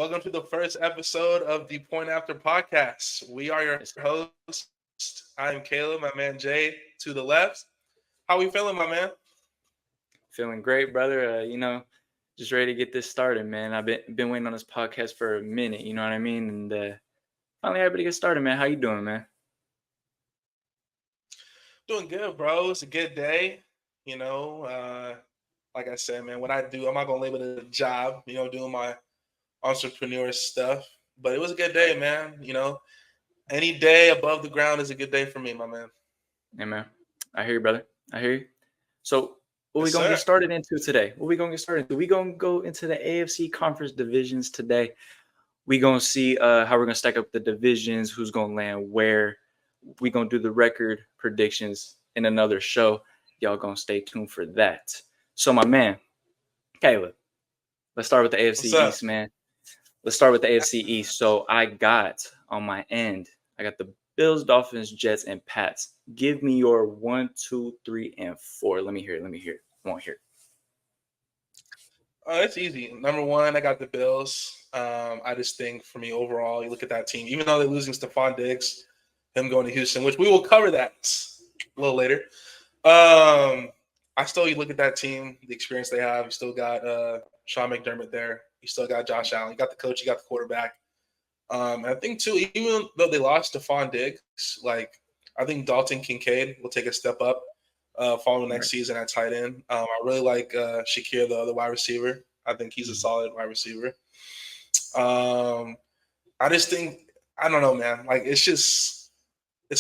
Welcome to the first episode of the Point After Podcast. We are your Yes, sir. host. I am Caleb, my man Jay to the left. How we feeling, my man? Feeling great, brother. Just ready to get this started, man. I've been waiting on this podcast for a minute. You know what I mean? And finally, able to get started, man. How you doing, man? Doing good, bro. It's a good day. You know, like I said, man, what I do, I'm not gonna label it a job. Doing my entrepreneur stuff. But it was a good day, man. Any day above the ground is a good day for me, my man. Yeah, man. I hear you, brother. I hear you. So, what we Yes, gonna get sir. started into today? What we gonna get started into? We gonna go into the AFC conference divisions today. We gonna see how we're gonna stack up the divisions, who's gonna land where. We gonna do the record predictions in another show. Y'all gonna stay tuned for that. So, my man, Caleb, let's start with the AFC What's up? East, man. Let's start with the AFC East. So I got on my end, I got the Bills, Dolphins, Jets, and Pats. Give me your 1, 2, 3, and 4. Let me hear it. Let me hear it. I want to hear it. It's easy. Number one, I got the Bills. I just think for me overall, you look at that team, even though they're losing Stephon Diggs, him going to Houston, which we will cover that a little later. I still you look at that team, the experience they have. You still got Sean McDermott there. You still got Josh Allen. You got the coach. You got the quarterback. I think too, even though they lost Stephon Diggs, like I think Dalton Kincaid will take a step up following next Right. season at tight end. I really like Shakir, the other wide receiver. I think he's a solid wide receiver. Um, I just think I don't know, man. Like it's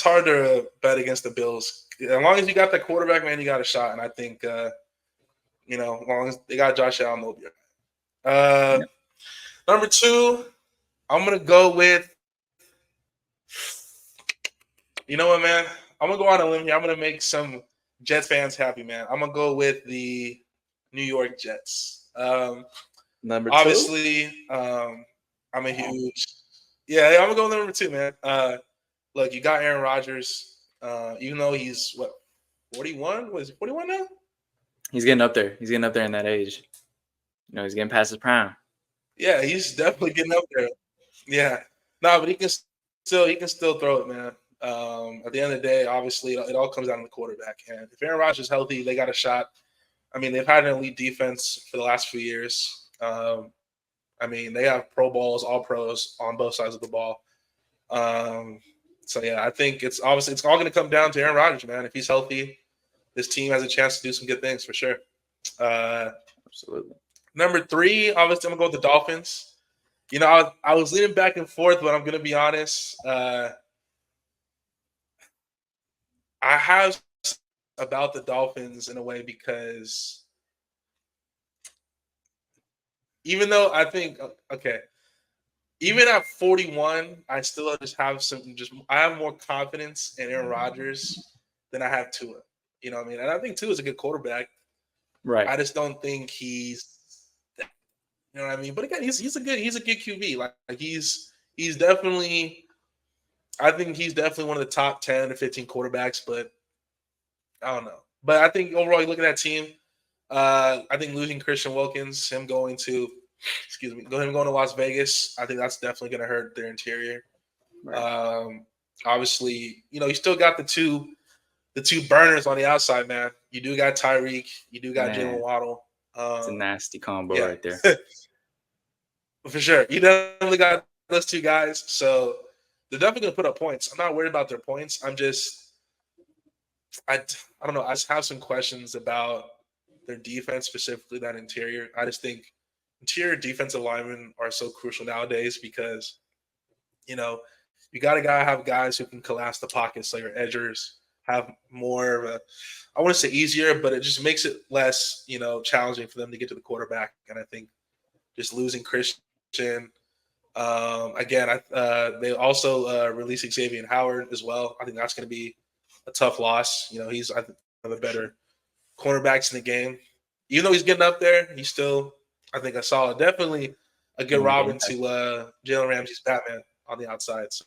hard to bet against the Bills. As long as you got that quarterback, man, you got a shot. And I think as long as they got Josh Allen, they'll be all right. Yep. Number two, I'm gonna go with. You know what, man? I'm gonna go on a limb here. I'm gonna make some Jets fans happy, man. I'm gonna go with the New York Jets. Number two. Obviously, I'm a huge. Yeah, I'm gonna go with number two, man. Look, you got Aaron Rodgers. Even though he's what 41? Was he 41 now? He's getting up there. He's getting up there in that age. He's getting past his prime. Yeah, he's definitely getting up there. Yeah, no, but he can still throw it, man. At the end of the day, obviously, it all comes down to the quarterback. And if Aaron Rodgers is healthy, they got a shot. I mean, they've had an elite defense for the last few years. I mean, they have Pro Bowls, All Pros on both sides of the ball. Um, so yeah, I think it's all going to come down to Aaron Rodgers, man. If he's healthy, this team has a chance to do some good things for sure. Uh, Absolutely. Number three, obviously, I'm gonna go with the Dolphins. I was leaning back and forth, but I'm gonna be honest. I have about the Dolphins in a way because even though I think okay, even at 41, I still just have I have more confidence in Aaron Rodgers than I have Tua. You know what I mean? And I think Tua is a good quarterback. Right. I just don't think he's you know what I mean. But again, he's a good QB. Like he's definitely I think he's definitely one of the top 10 to 15 quarterbacks. But I don't know. But I think overall, you look at that team. I think losing Christian Wilkins, him going to him going to Las Vegas. I think that's definitely going to hurt their interior. Right. Um, Obviously, you still got the two burners on the outside, man. You do got Tyreek, you do got Jalen Man, Waddle. it's a nasty combo Yeah, right there. for sure. You definitely got those two guys, so they're definitely going to put up points. I'm not worried about their points. I I don't know. I just have some questions about their defense, specifically that interior. I just think interior defensive linemen are so crucial nowadays because you know you got to gotta have guys who can collapse the pocket, so your edgers have more of a I want to say easier, but it just makes it less challenging for them to get to the quarterback. And I think just losing Christian. Again, they also released Xavier Howard as well. I think that's going to be a tough loss. He's I think one of the Sure. better cornerbacks in the game. Even though he's getting up there, he's still I think a solid, definitely a good Getting Robin past. to Jalen Ramsey's Batman on the outside. So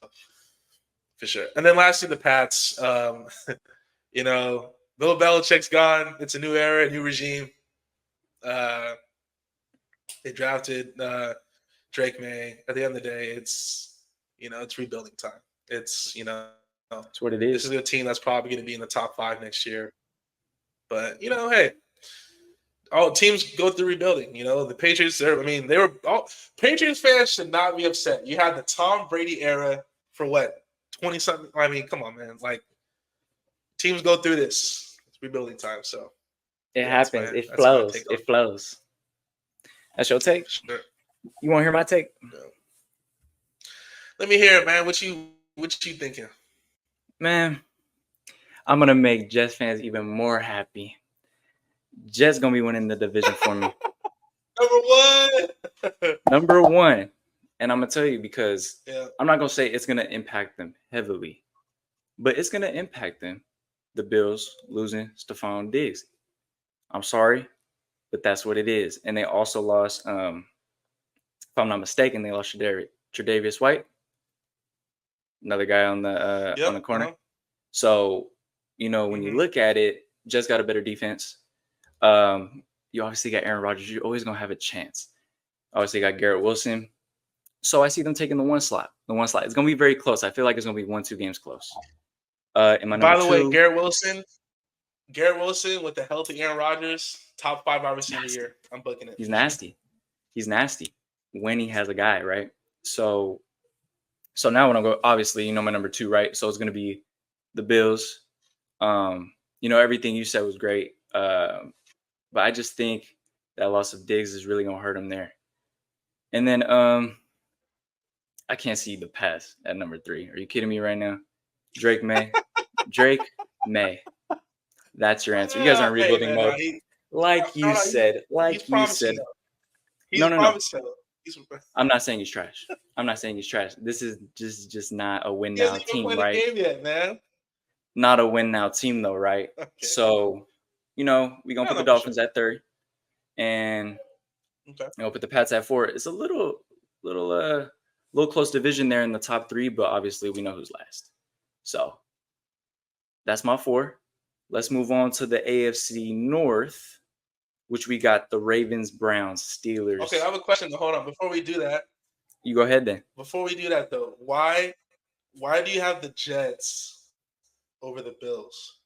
for sure. And then lastly, the Pats. You know, Bill Belichick's gone. It's a new era, a new regime. Uh, they drafted Drake May. At the end of the day, it's it's rebuilding time. It's That's what it this is. is a team that's probably going to be in the top 5 next year. But hey, all teams go through rebuilding. The Patriots. They were all Patriots fans should not be upset. You had the Tom Brady era for what 20 something. Come on, man. Like teams go through this. It's rebuilding time. So It happens. It that's my flows. take It flows. That's your take. Sure. You want to hear my take? Yeah. Let me hear it, man. What you thinking? Man, I'm gonna make Jets fans even more happy. Jets gonna be winning the division for me. Number one. And I'm gonna tell you because I'm not gonna say it's gonna impact them heavily, but it's gonna impact them. The Bills losing Stephon Diggs. I'm sorry, but that's what it is. And they also lost, if I'm not mistaken, they lost Tre'Davious White, another guy on the corner. Uh-huh. So, when you look at it, Jets got a better defense. You obviously got Aaron Rodgers. You're always gonna have a chance. Obviously, got Garrett Wilson. So I see them taking the one slot. It's gonna be very close. I feel like it's gonna be 1-2 games close. By the way, Garrett Wilson with the healthy Aaron Rodgers, top 5 wide receiver year. I'm booking it. He's nasty. He's nasty when he has a guy, right? So now when I go, obviously, my number 2, right? So it's gonna be the Bills. Everything you said was great. But I just think that loss of Diggs is really gonna hurt him there. And then I can't see the pass at number 3. Are you kidding me right now? Drake May. That's your answer. You guys aren't rebuilding mode. Like you said. No. I'm not saying he's trash. This is just not a win now team, right? Game yet, man. Not a win now team though, right? Okay. So, we're gonna put the Dolphins at 3rd. And put the Pats at 4. It's a little close division there in the top 3, but obviously we know who's last. So that's my 4. Let's move on to the AFC North, which we got the Ravens, Browns, Steelers. Okay, I have a question. Hold on. Before we do that. You go ahead then. Before we do that, though, why do you have the Jets over the Bills?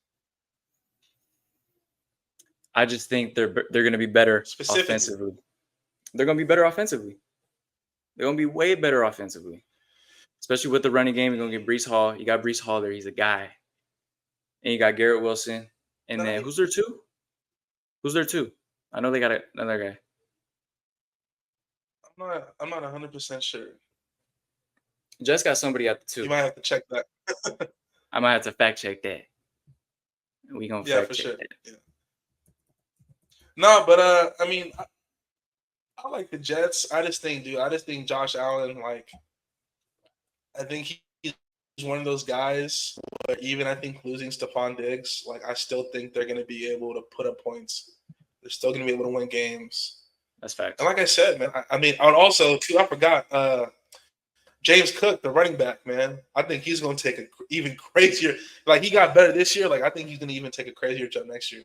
I just think they're going to be better offensively. They're going to be better offensively. They're going to be way better offensively. Especially with the running game, you're going to get Breece Hall. You got Breece Hall there. He's a guy. And you got Garrett Wilson. And then who's their 2? I know they got another guy. I'm not 100% sure. Just got somebody at the 2. You might have to check that. I might have to fact check that. We going to fact check that. Yeah. No, but I like the Jets. I just think Josh Allen, I think he's one of those guys where even I think losing Stephon Diggs, I still think they're going to be able to put up points. They're still going to be able to win games. That's fact. And like I said, man, I would also, too, I forgot, James Cook, the running back, man. I think he's going to take an even crazier, he got better this year. I think he's going to even take a crazier jump next year.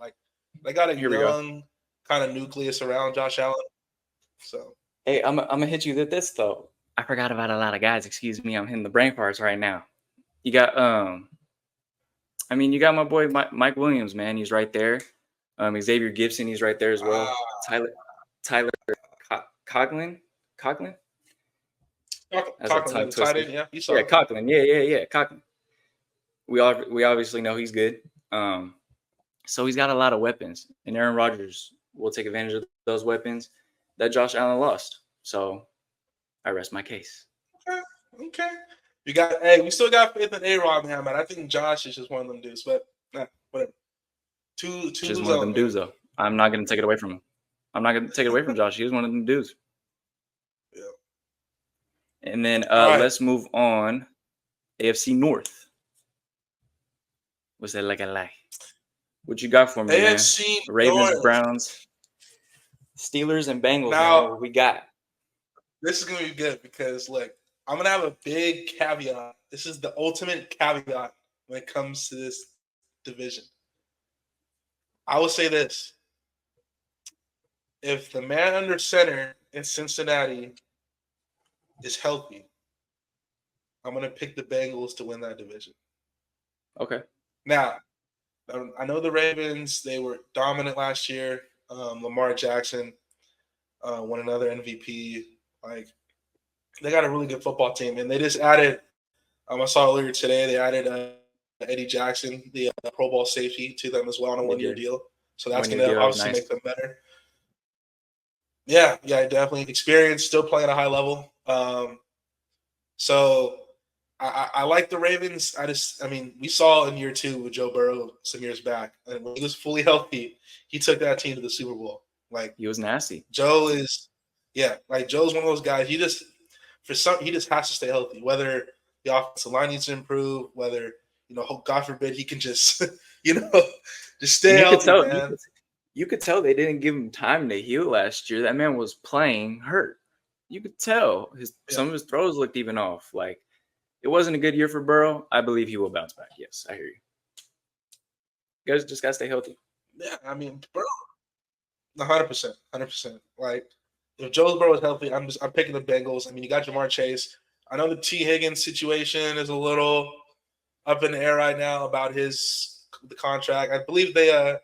They got a young kind of nucleus around Josh Allen. So hey, I'm gonna hit you with this though. I forgot about a lot of guys. Excuse me, I'm hitting the brain parts right now. You got you got my boy Mike Williams, man. He's right there. Xavier Gibson, he's right there as well. Tyler Conklin. Conklin, yeah. Yeah, Conklin. Yeah, Conklin. We obviously know he's good. So he's got a lot of weapons, and Aaron Rodgers will take advantage of those weapons that Josh Allen lost. So I rest my case. Okay. We still got faith in A-Rod, man. I think Josh is just one of them dudes, but whatever. Two just one of them dudes, though. I'm not going to take it away from him. I'm not going to take it away from Josh. He was one of them dudes. Yeah. And then let's move on. AFC North. What's that like? What you got for me, AFC man? Ravens, North. Browns, Steelers, and Bengals. Now, man, what we got? This is going to be good because, I'm going to have a big caveat. This is the ultimate caveat when it comes to this division. I will say this. If the man under center in Cincinnati is healthy, I'm going to pick the Bengals to win that division. Okay. Now, I know the Ravens, they were dominant last year. Lamar Jackson won another MVP. Like, they got a really good football team, and they just added. I saw earlier today they added Eddie Jackson, the Pro Bowl safety, to them as well on a They one-year did. deal. So that's 1 year going to deal. obviously Nice. make them better. Yeah, definitely. Experience, still playing at a high level. So I like the Ravens. We saw in year 2 with Joe Burrow some years back, and when he was fully healthy, he took that team to the Super Bowl. Like, He was nasty. Joe is, like Joe's one of those guys. He just has to stay healthy. Whether the offensive line needs to improve, whether God forbid, he can just just stay And you could healthy, tell. man. You could tell they didn't give him time to heal last year. That man was playing hurt. You could tell some of his throws looked even off. Like, it wasn't a good year for Burrow. I believe he will bounce back. Yes, I hear you. You guys just gotta stay healthy. Yeah, I mean, Burrow, 100%, 100%. Like, if Joe Burrow is healthy, I'm picking the Bengals. I mean, you got Jamar Chase. I know the T. Higgins situation is a little up in the air right now about the contract. I believe the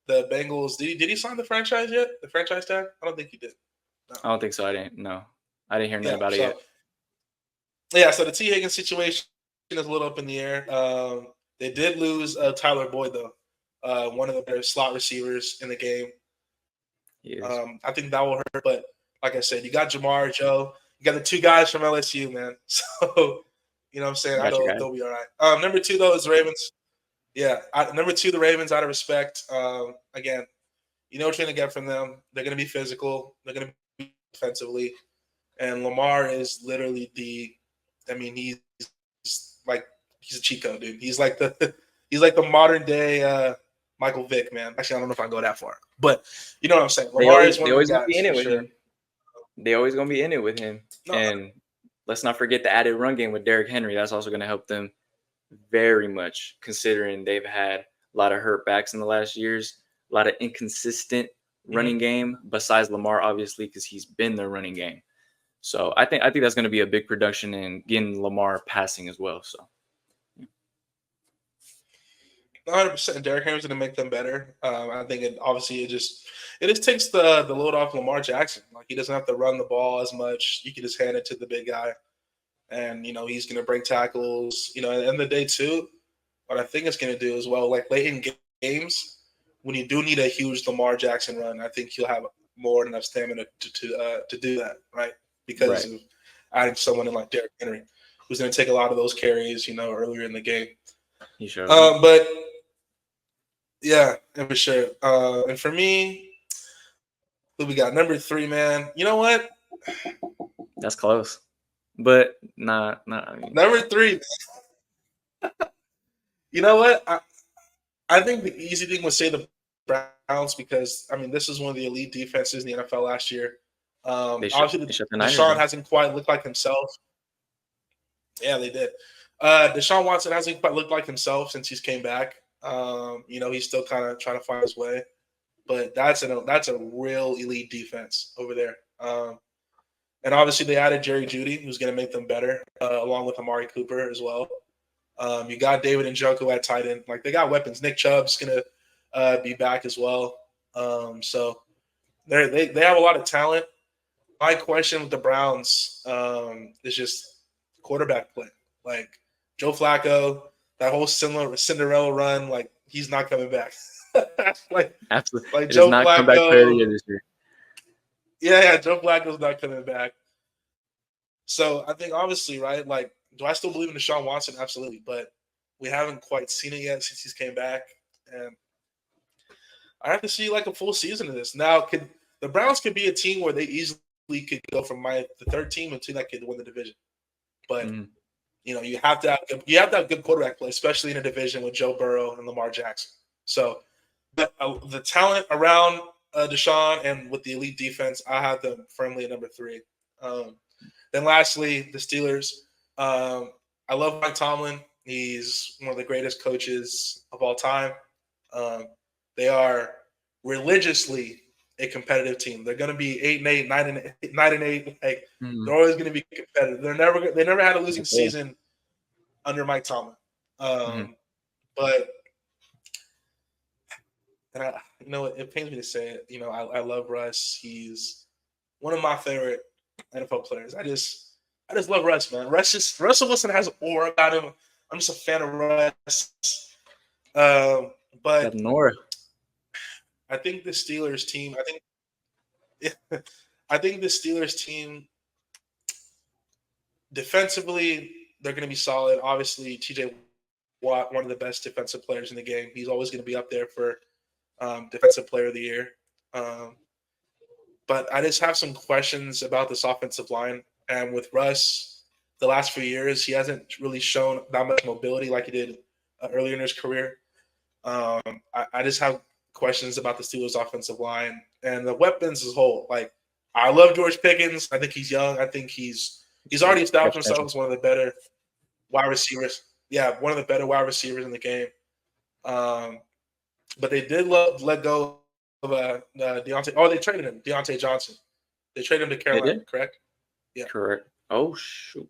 Bengals, did he sign the franchise yet? The franchise tag? I don't think he did. No. I don't think so. I didn't hear nothing about it yet. Yeah, so the T. Higgins situation is a little up in the air. They did lose Tyler Boyd, though, one of the better slot receivers in the game. I think that will hurt, but like I said, you got Jamar, Joe. You got the 2 guys from LSU, man. So, you know what I'm saying? I know they'll be all right. Number 2, though, is Ravens. Yeah, number 2, the Ravens, out of respect. Again, you know what you're going to get from them. They're going to be physical. They're going to be defensively. And Lamar is literally he's a cheat code, dude. He's like the modern day Michael Vick, man. Actually, I don't know if I can go that far, but you know what I'm saying. Lamar is one of the guys. Be in it with him. They always gonna be in it with him. No, and let's not forget the added run game with Derrick Henry. That's also going to help them very much, considering they've had a lot of hurt backs in the last years, a lot of inconsistent running game. Besides Lamar, obviously, because he's been their running game. So I think that's going to be a big production in getting Lamar passing as well. So 100%, Derrick Henry's going to make them better. I think it just takes the load off Lamar Jackson. Like, he doesn't have to run the ball as much. You can just hand it to the big guy, and he's going to break tackles. At the end of the day too, what I think it's going to do as well, like late in games when you do need a huge Lamar Jackson run, I think he'll have more than enough stamina to do that, right? Because of adding someone in like Derrick Henry, who's going to take a lot of those carries, earlier in the game. He sure. But yeah, for sure. And for me, who we got? Number 3, man. You know what? That's close, but not. Number 3. You know what? I think the easy thing would say the Browns, because this is one of the elite defenses in the NFL last year. Obviously, Deshaun hasn't quite looked like himself. Yeah, they did. Deshaun Watson hasn't quite looked like himself since he's came back. He's still kind of trying to find his way, but that's a real elite defense over there. And obviously they added Jerry Jeudy, who's going to make them better, along with Amari Cooper as well. You got David Njoku at tight end. Like, they got weapons. Nick Chubb's going to be back as well. So they have a lot of talent. My question with the Browns is just quarterback play. Like, Joe Flacco, that whole Cinderella run, like, he's not coming back. Absolutely. Like, Joe Flacco, come back player of the year this year. Yeah, Joe Flacco's not coming back. So I think, obviously, right, like, do I still believe in Deshaun Watson? Absolutely. But we haven't quite seen it yet since he's came back. And I have to see, like, a full season of this. Now, the Browns could be a team where they easily could go from the third team and team that could win the division. But, you have to have good quarterback play, especially in a division with Joe Burrow and Lamar Jackson. So the talent around Deshaun and with the elite defense, I have them firmly at number 3. Then lastly, the Steelers. I love Mike Tomlin. He's one of the greatest coaches of all time. They are religiously a competitive team. They're going to be 8-8, 9-8, 9-8. Like Mhm. they're always going to be competitive. They never had a losing Okay. season under Mike Tomlin. Mhm. But and it pains me to say it. I love Russ. He's one of my favorite NFL players. I just love Russ, man. Russell Wilson has aura about him. I'm just a fan of Russ. Um, Got but Nora. I think the Steelers team. I think the Steelers team defensively they're going to be solid. Obviously, T.J. Watt, one of the best defensive players in the game. He's always going to be up there for defensive player of the year. But I just have some questions about this offensive line. And with Russ, the last few years, he hasn't really shown that much mobility like he did earlier in his career. I just have questions about the Steelers' offensive line and the weapons as a whole. Like, I love George Pickens. I think he's young. I think he's already established himself as one of the better wide receivers. Yeah, one of the better wide receivers in the game. But they did let go of Deontay. Oh, they traded him, Deontay Johnson. They traded him to Carolina, correct? Yeah. Correct. Oh shoot.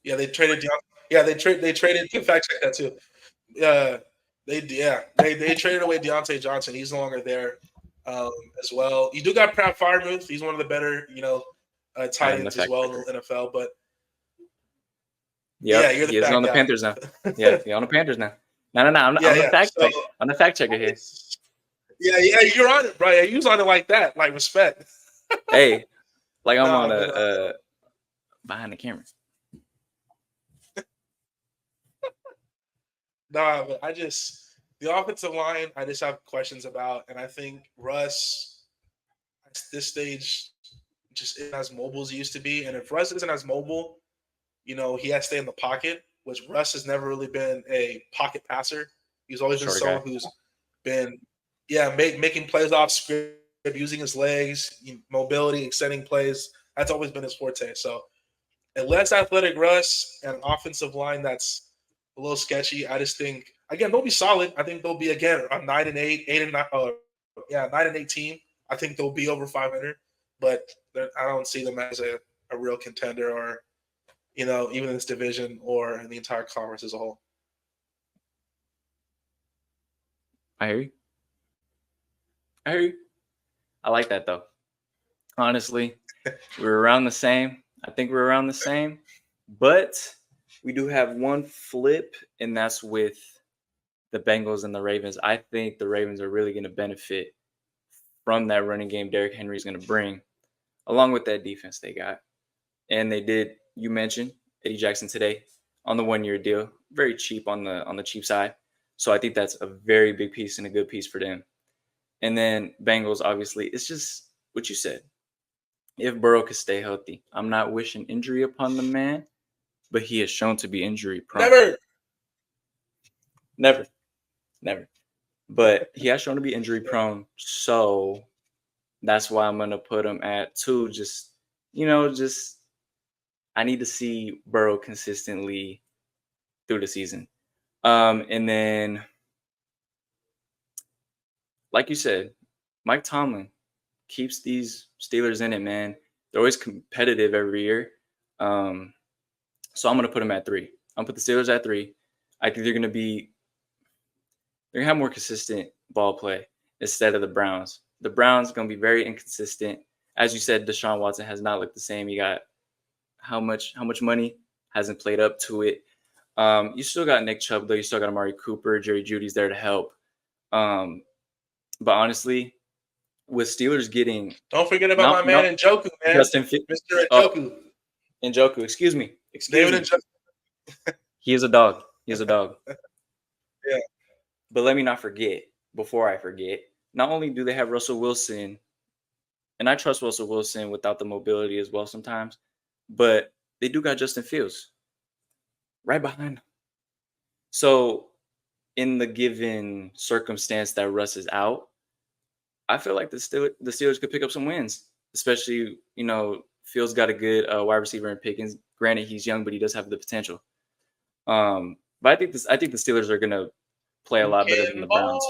Yeah, they traded Deontay. Yeah, they traded. You can fact check that too. They traded away Deontay Johnson. He's no longer there as well. You do got Pat Freiermuth. He's one of the better, tight ends as well in the NFL. But yeah, you're the he is on the Panthers now. Yeah, he's on the Panthers now. No. I'm the fact check. I'm the fact checker here. Yeah, you're on it, bro. Yeah, you was on it like that, like respect. Hey, like I'm on a behind the camera. But the offensive line, I just have questions about, and I think Russ at this stage just isn't as mobile as he used to be. And if Russ isn't as mobile, he has to stay in the pocket, which Russ has never really been a pocket passer. He's always been someone who's been, making plays off script, using his legs, mobility, extending plays. That's always been his forte. So, a less athletic Russ and an offensive line that's a little sketchy, I just think, again, they'll be solid. I think they'll be, again, a 9-8, 8-9, 9-8 team. I think they'll be over 500, but I don't see them as a real contender or, even in this division or in the entire conference as a whole. I hear you. I like that, though. Honestly, we're around the same. I think we're around the same. But we do have one flip, and that's with the Bengals and the Ravens. I think the Ravens are really going to benefit from that running game Derrick Henry is going to bring, along with that defense they got. And they did, you mentioned, Eddie Jackson today on the 1-year deal. Very cheap on the cheap side. So I think that's a very big piece and a good piece for them. And then Bengals, obviously, it's just what you said. If Burrow could stay healthy, I'm not wishing injury upon the man, but he has shown to be injury prone. Never. But he has shown to be injury prone, so that's why I'm gonna put him at 2. Just I need to see Burrow consistently through the season. And then, like you said, Mike Tomlin keeps these Steelers in it, man. They're always competitive every year. So I'm going to put them at 3. I'm going to put the Steelers at 3. I think they're going to have more consistent ball play instead of the Browns. The Browns are going to be very inconsistent. As you said, Deshaun Watson has not looked the same. You got how much money hasn't played up to it. You still got Nick Chubb, though. You still got Amari Cooper. Jerry Jeudy's there to help. But honestly, with Steelers getting... Don't forget about my man Njoku, man. Mr. Njoku. Njoku, excuse me. He is a dog. Yeah. But let me not forget, before I forget, not only do they have Russell Wilson, and I trust Russell Wilson without the mobility as well sometimes, but they do got Justin Fields right behind him. So in the given circumstance that Russ is out, I feel like the Steelers could pick up some wins, especially, Fields got a good wide receiver in Pickens. Granted, he's young, but he does have the potential. But I think the Steelers are going to play a lot better than the Browns.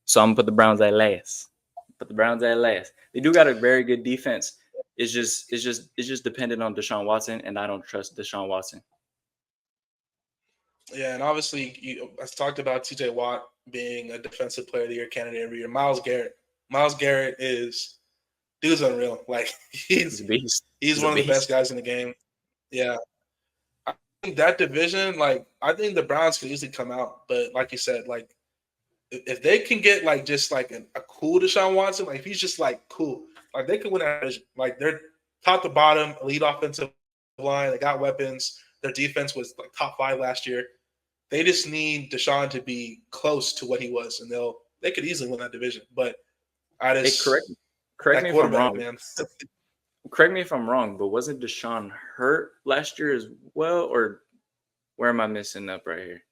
So I'm gonna put the Browns at last. They do got a very good defense. It's just dependent on Deshaun Watson, and I don't trust Deshaun Watson. Yeah, and obviously, I talked about T.J. Watt being a Defensive Player of the Year candidate every year. Myles Garrett is dude's unreal. Like He's a beast. he's one of the best guys in the game. Yeah, I think that division, like I think the Browns could easily come out, but like you said, like if they can get like just like a cool Deshaun Watson, like if he's just like cool, like they could win that division. Like they're top to bottom, elite offensive line. They got weapons. Their defense was like top 5 last year. They just need Deshaun to be close to what he was, and they could easily win that division. But I just correct me if I'm wrong, man. Correct me if I'm wrong, but wasn't Deshaun hurt last year as well, or where am I missing up right here?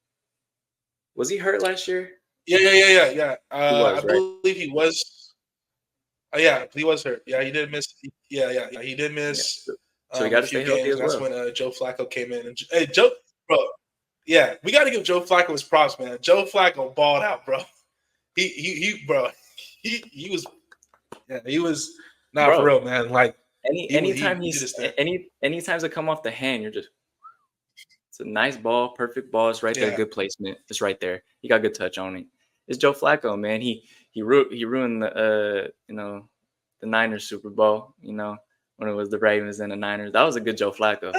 Was he hurt last year? Yeah. I believe he was. Yeah, he was hurt. Yeah, he did miss. Yeah. He did miss. Yeah. So he got to stay healthy as well. That's when Joe Flacco came in. And, hey, Joe, bro. Yeah, we got to give Joe Flacco his props, man. Joe Flacco balled out, bro. He was not for real, man. Like anytime they come off the hand, you're just it's a nice ball, perfect ball. It's right there, good placement. It's right there. He got good touch on it. It's Joe Flacco, man. He ruined the the Niners Super Bowl, when it was the Ravens and the Niners. That was a good Joe Flacco.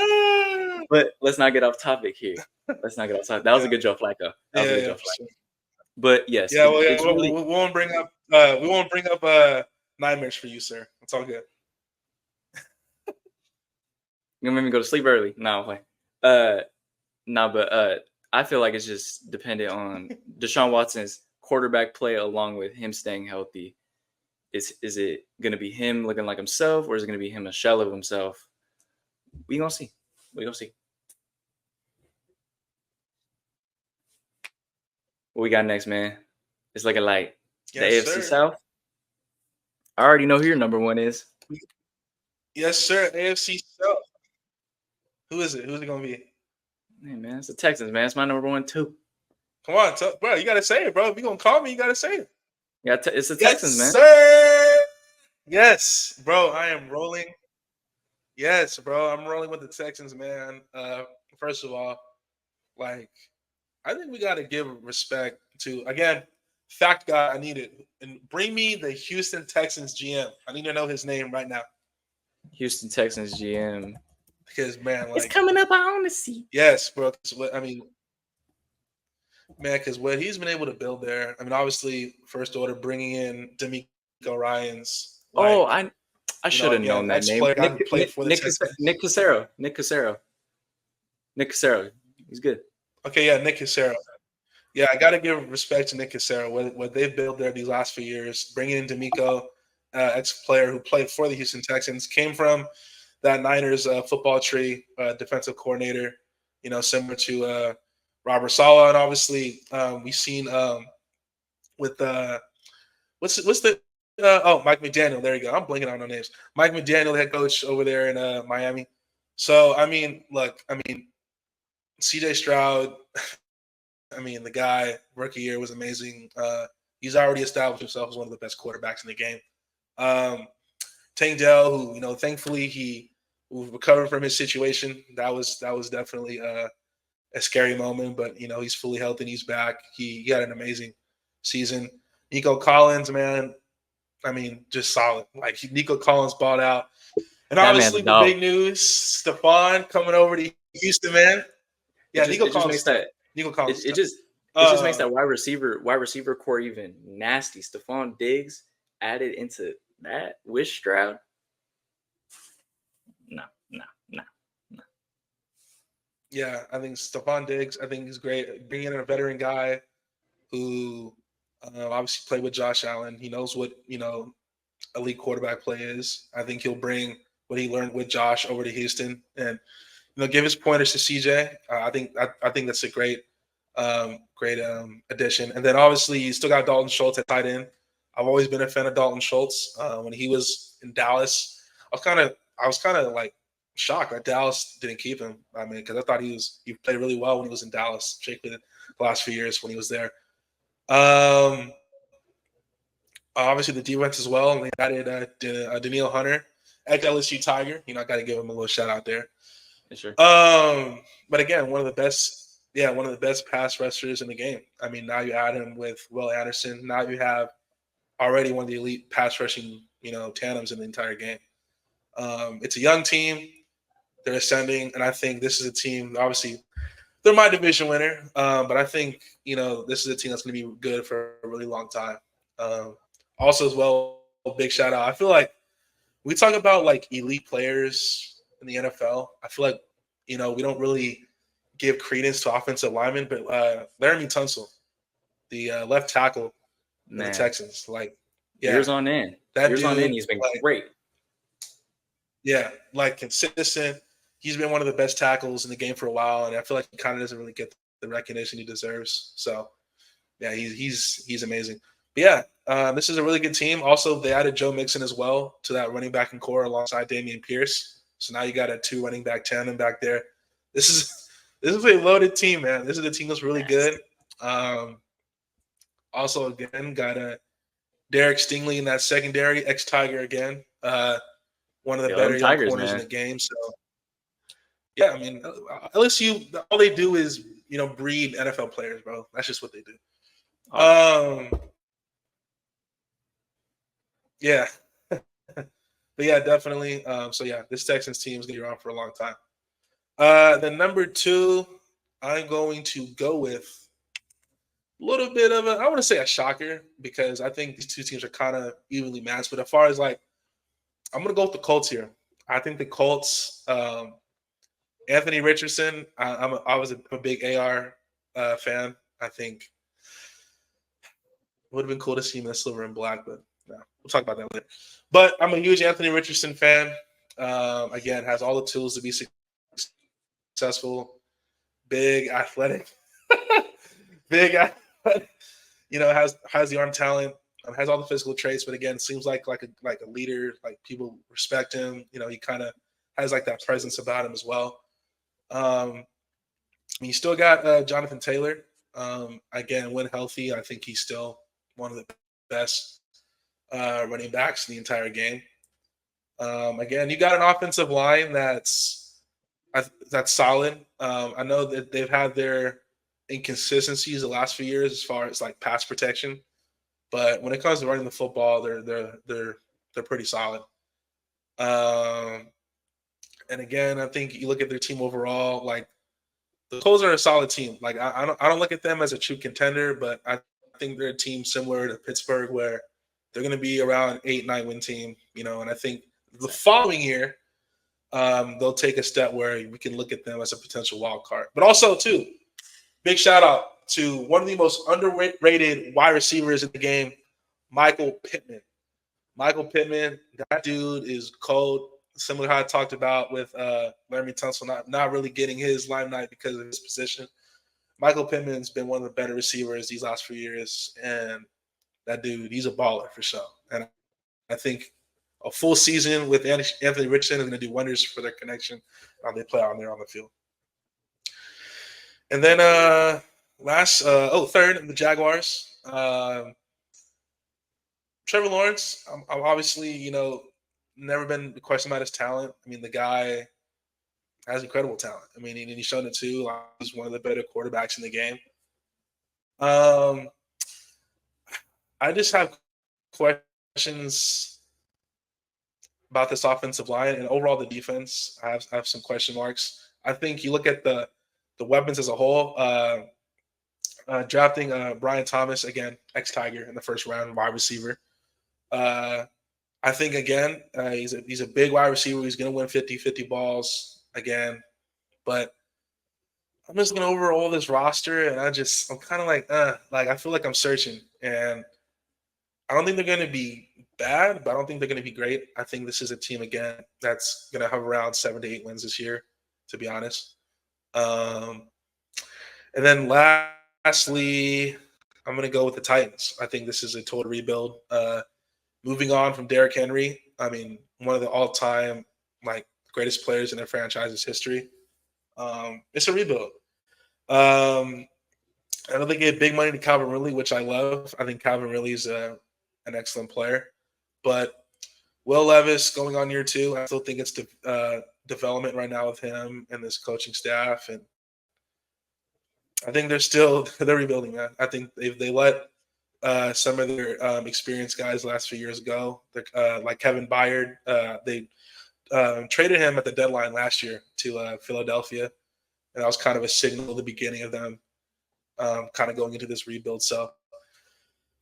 But let's not get off topic here. That was a good Joe Flacco. But yes, we won't bring up nightmares for you, sir. It's all good. You gonna make me go to sleep early? No, but I feel like it's just dependent on Deshaun Watson's quarterback play along with him staying healthy. Is it gonna be him looking like himself, or is it gonna be him a shell of himself? We gonna see. What we got next, man? It's looking like the AFC South. I already know who your number one is. Yes, sir. AFC South. Who is it? Who's it gonna be? Hey, man, it's the Texans, man. It's my number one too. Come on, bro. You gotta say it, bro. If you gonna call me, you gotta say it. Yeah, it's the Texans, man. Sir. Yes, bro. I am rolling. Yes, bro. I'm rolling with the Texans, man. First of all, like, I think we gotta give respect to, again, fact guy. I need it, and bring me the Houston Texans GM. I need to know his name right now. Houston Texans GM. Because man, like, it's coming up. I want to see. Yes, bro. I mean, man, because what he's been able to build there. I mean, obviously, first order bringing in DeMeco Ryans. Like, I should have known that name. Nick Cassero. Nick Cassero. He's good. Okay, yeah, Nick Cassero. Yeah, I got to give respect to Nick Cassero. What they've built there these last few years, bringing in DeMeco, ex-player who played for the Houston Texans, came from that Niners football tree, defensive coordinator, similar to Robert Saleh. And obviously, we've seen with what's the Mike McDaniel. There you go. I'm blinking on no names. Mike McDaniel, head coach over there in Miami. So, I mean, look, CJ Stroud, the guy, rookie year was amazing. He's already established himself as one of the best quarterbacks in the game. Tank Dell, who, thankfully he recovered from his situation. That was definitely a scary moment, but, he's fully healthy and he's back. He had an amazing season. Nico Collins, man, just solid. Like, Nico Collins balled out. And obviously the big news, Stephon coming over to Houston, man. Yeah, Nico Collins. It just makes that wide receiver core even nasty. Stephon Diggs added into that with Stroud. No. Yeah, I think Stephon Diggs, I think he's great. Bringing in a veteran guy who obviously played with Josh Allen. He knows what, elite quarterback play is. I think he'll bring what he learned with Josh over to Houston and, give his pointers to CJ. I think that's a great addition. And then obviously you still got Dalton Schultz at tight end. I've always been a fan of Dalton Schultz. When he was in Dallas, I was kind of like shocked that Dallas didn't keep him. Because I thought he played really well when he was in Dallas, particularly the last few years when he was there. Obviously, the defense as well. And they added Daniil Hunter, ex-LSU Tiger. I got to give him a little shout out there. Yeah, sure. But again, one of the best pass rushers in the game. I mean, now you add him with Will Anderson. Now you have already one of the elite pass rushing, tandems in the entire game. It's a young team. They're ascending, and I think this is a team. Obviously, they're my division winner, but I think this is a team that's going to be good for a really long time. Also, as well, a big shout out. I feel like we talk about like elite players in the NFL. I feel like we don't really give credence to offensive linemen, but Laramie Tunsil, the left tackle for the Texans, years on end, he's been great. Yeah, consistent. He's been one of the best tackles in the game for a while, and I feel like he kind of doesn't really get the recognition he deserves. So, yeah, he's amazing. But yeah, this is a really good team. Also, they added Joe Mixon as well to that running back and core alongside Dameon Pierce. So now you got a 2 running back tandem back there. This is a loaded team, man. This is a team that's really good. Also, again, got a Derek Stingley in that secondary, ex-Tiger again. One of the better young corners in the game. So, yeah, I mean, LSU, all they do is, breed NFL players, bro. That's just what they do. Yeah. But, yeah, definitely. So, yeah, this Texans team is going to be around for a long time. The number 2, I'm going to go with a little bit of I want to say a shocker, because I think these two teams are kind of evenly matched. But as far as I'm going to go with the Colts here. I think the Colts, Anthony Richardson, I was a big AR fan. I think it would have been cool to see him in silver and black, but no, we'll talk about that later. But I'm a huge Anthony Richardson fan. Again, has all the tools to be successful. Big, athletic. Has the arm talent. Has all the physical traits, but again, seems like a leader. Like, people respect him. He kind of has that presence about him as well. You still got Jonathan Taylor. Again, when healthy, I think he's still one of the best running backs in the entire game. Again, you got an offensive line that's solid. I know that they've had their inconsistencies the last few years as far as pass protection. But when it comes to running the football, they're pretty solid. And again, I think you look at their team overall. The Colts are a solid team. I don't look at them as a true contender, but I think they're a team similar to Pittsburgh, where they're going to be around 8-9 win team. And I think the following year, they'll take a step where we can look at them as a potential wild card. But also, too, big shout out to one of the most underrated wide receivers in the game, Michael Pittman. Michael Pittman, that dude is cold. Similar to how I talked about with Laramie Tunsil not really getting his limelight because of his position. Michael Pittman's been one of the better receivers these last few years, and that dude, he's a baller for sure. And I think a full season with Anthony Richardson is going to do wonders for their connection. They play on there on the field. And then third, the Jaguars. Trevor Lawrence, I'm obviously, never been questioned about his talent. I mean, the guy has incredible talent. I mean, and he's shown it too. He's one of the better quarterbacks in the game. I just have questions about this offensive line and overall the defense. I have some question marks. I think you look at the weapons as a whole. Drafting Brian Thomas, again, ex-Tiger in the first round, wide receiver. I think, again, he's a big wide receiver. He's going to win 50-50 balls again. But I'm just looking over all this roster, and I'm kind of I feel like I'm searching. And I don't think they're going to be bad, but I don't think they're going to be great. I think this is a team, again, that's going to have around 7 to 8 wins this year, to be honest. And then lastly, I'm going to go with the Titans. I think this is a total rebuild. Moving on from Derrick Henry, I mean, one of the all-time greatest players in their franchise's history. It's a rebuild. I know they gave big money to Calvin Ridley, which I love. I think Calvin Ridley is an excellent player. But Will Levis going on year 2, I still think it's development right now with him and this coaching staff, and I think they're rebuilding, man. I think they let some of their experienced guys last few years go, like Kevin Byard. They traded him at the deadline last year to Philadelphia, and that was kind of a signal at the beginning of them kind of going into this rebuild. So,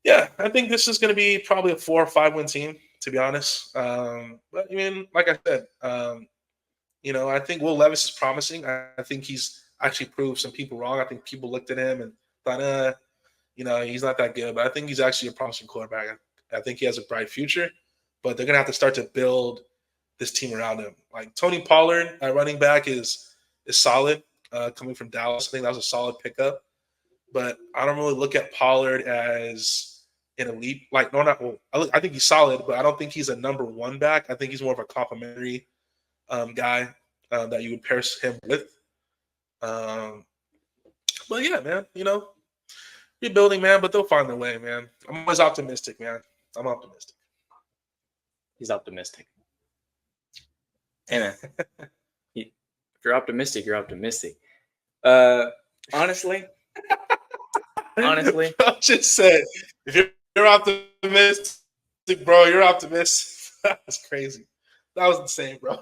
yeah, I think this is going to be probably a 4 or 5 win team, to be honest. But I mean, like I said, I think Will Levis is promising. I think he's actually proved some people wrong. I think people looked at him and thought, he's not that good. But I think he's actually a promising quarterback. I think he has a bright future. But they're going to have to start to build this team around him. Like Tony Pollard at running back is solid, coming from Dallas. I think that was a solid pickup. But I don't really look at Pollard as an elite. I think he's solid, but I don't think he's a number 1 back. I think he's more of a complimentary guy that you would pair him with. But yeah, man, rebuilding, man, but they'll find their way, man. I'm always optimistic, man. I'm optimistic. He's optimistic. Hey, man. If you're optimistic, you're optimistic. Honestly, I just said, if you're optimistic, bro, you're optimistic. That was crazy. That was insane, bro.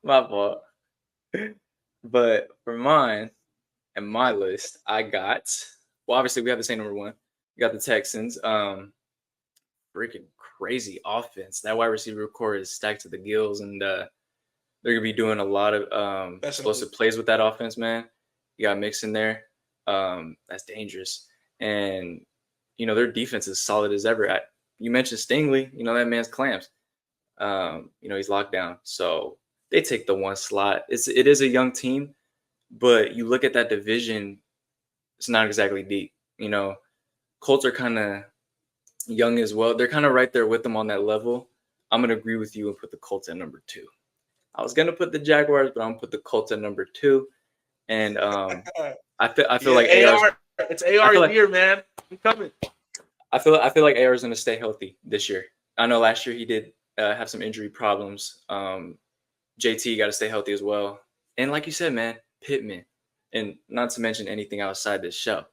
My fault. But for mine and my list, I got, obviously we have the same number 1. We got the Texans. Freaking crazy offense. That wide receiver core is stacked to the gills, and they're gonna be doing a lot of explosive plays with that offense, man. You got Mixon there. That's dangerous. And their defense is solid as ever. You mentioned Stingley, that man's clamps. He's locked down. So they take the 1 slot. It is a young team, but you look at that division, it's not exactly deep. Colts are kind of young as well. They're kind of right there with them on that level. I'm going to agree with you and put the Colts at number 2. I was going to put the Jaguars, but I'm going to put the Colts at number 2. And I feel like AR. It's AR year, man. I'm coming. I feel like AR is going to stay healthy this year. I know last year he did have some injury problems. JT got to stay healthy as well. And like you said, man, Pittman, and not to mention anything outside this show.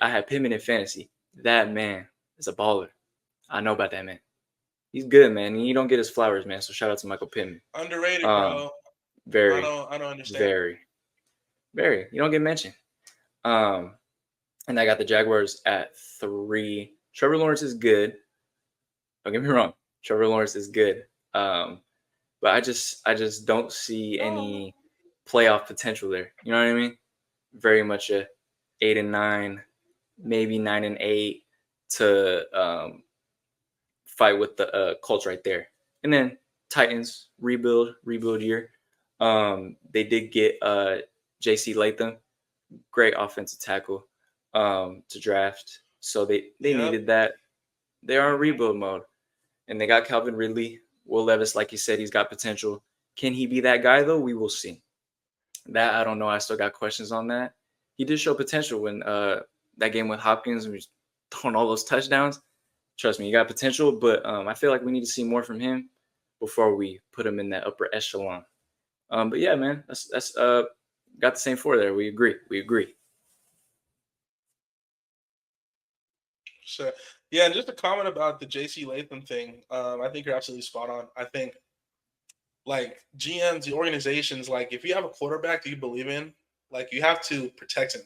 I had Pittman in fantasy. That man is a baller. I know about that man. He's good, man. And you don't get his flowers, man. So shout out to Michael Pittman. Underrated, bro. Very. I don't understand. Very. You don't get mentioned. And I got the Jaguars at 3. Trevor Lawrence is good. Don't get me wrong. Trevor Lawrence is good. But I just don't see any playoff potential there. You know what I mean? Very much a 8-9, maybe 9-8 to fight with the Colts right there. And then Titans rebuild year. They did get J.C. Latham, great offensive tackle to draft. So they needed that. They are in rebuild mode. And they got Calvin Ridley. Will Levis, like you said, he's got potential. Can he be that guy, though? We will see. That, I don't know. I still got questions on that. He did show potential when that game with Hopkins, we was throwing all those touchdowns. Trust me, he got potential, but I feel like we need to see more from him before we put him in that upper echelon. But yeah, man, that's got the same 4 there. We agree. Sure. Yeah, and just a comment about the J.C. Latham thing. I think you're absolutely spot on. I think, like, GMs, the organizations, like, if you have a quarterback that you believe in, like, you have to protect him.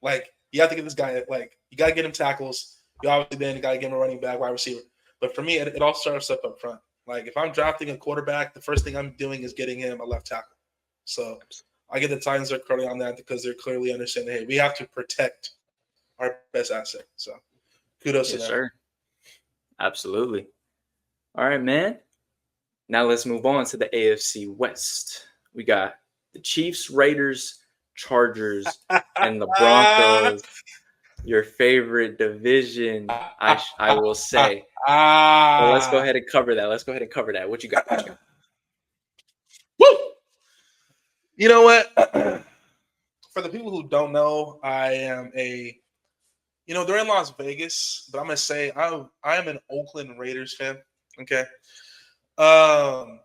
Like, you have to get this guy, like, you got to get him tackles. You obviously then got to get him a running back, wide receiver. But for me, it all starts up front. Like, if I'm drafting a quarterback, the first thing I'm doing is getting him a left tackle. So I get the Titans are currently on that because they're clearly understanding, hey, we have to protect our best asset. So kudos to them. Sir. Absolutely. All right, man. Now let's move on to the AFC West. We got the Chiefs, Raiders, Chargers, and the Broncos. Your favorite division, I will say. So let's go ahead and cover that. What you got? Woo! You know what? For the people who don't know, I am a they're in Las Vegas, but I'm gonna say I am an Oakland Raiders fan. Okay. Um,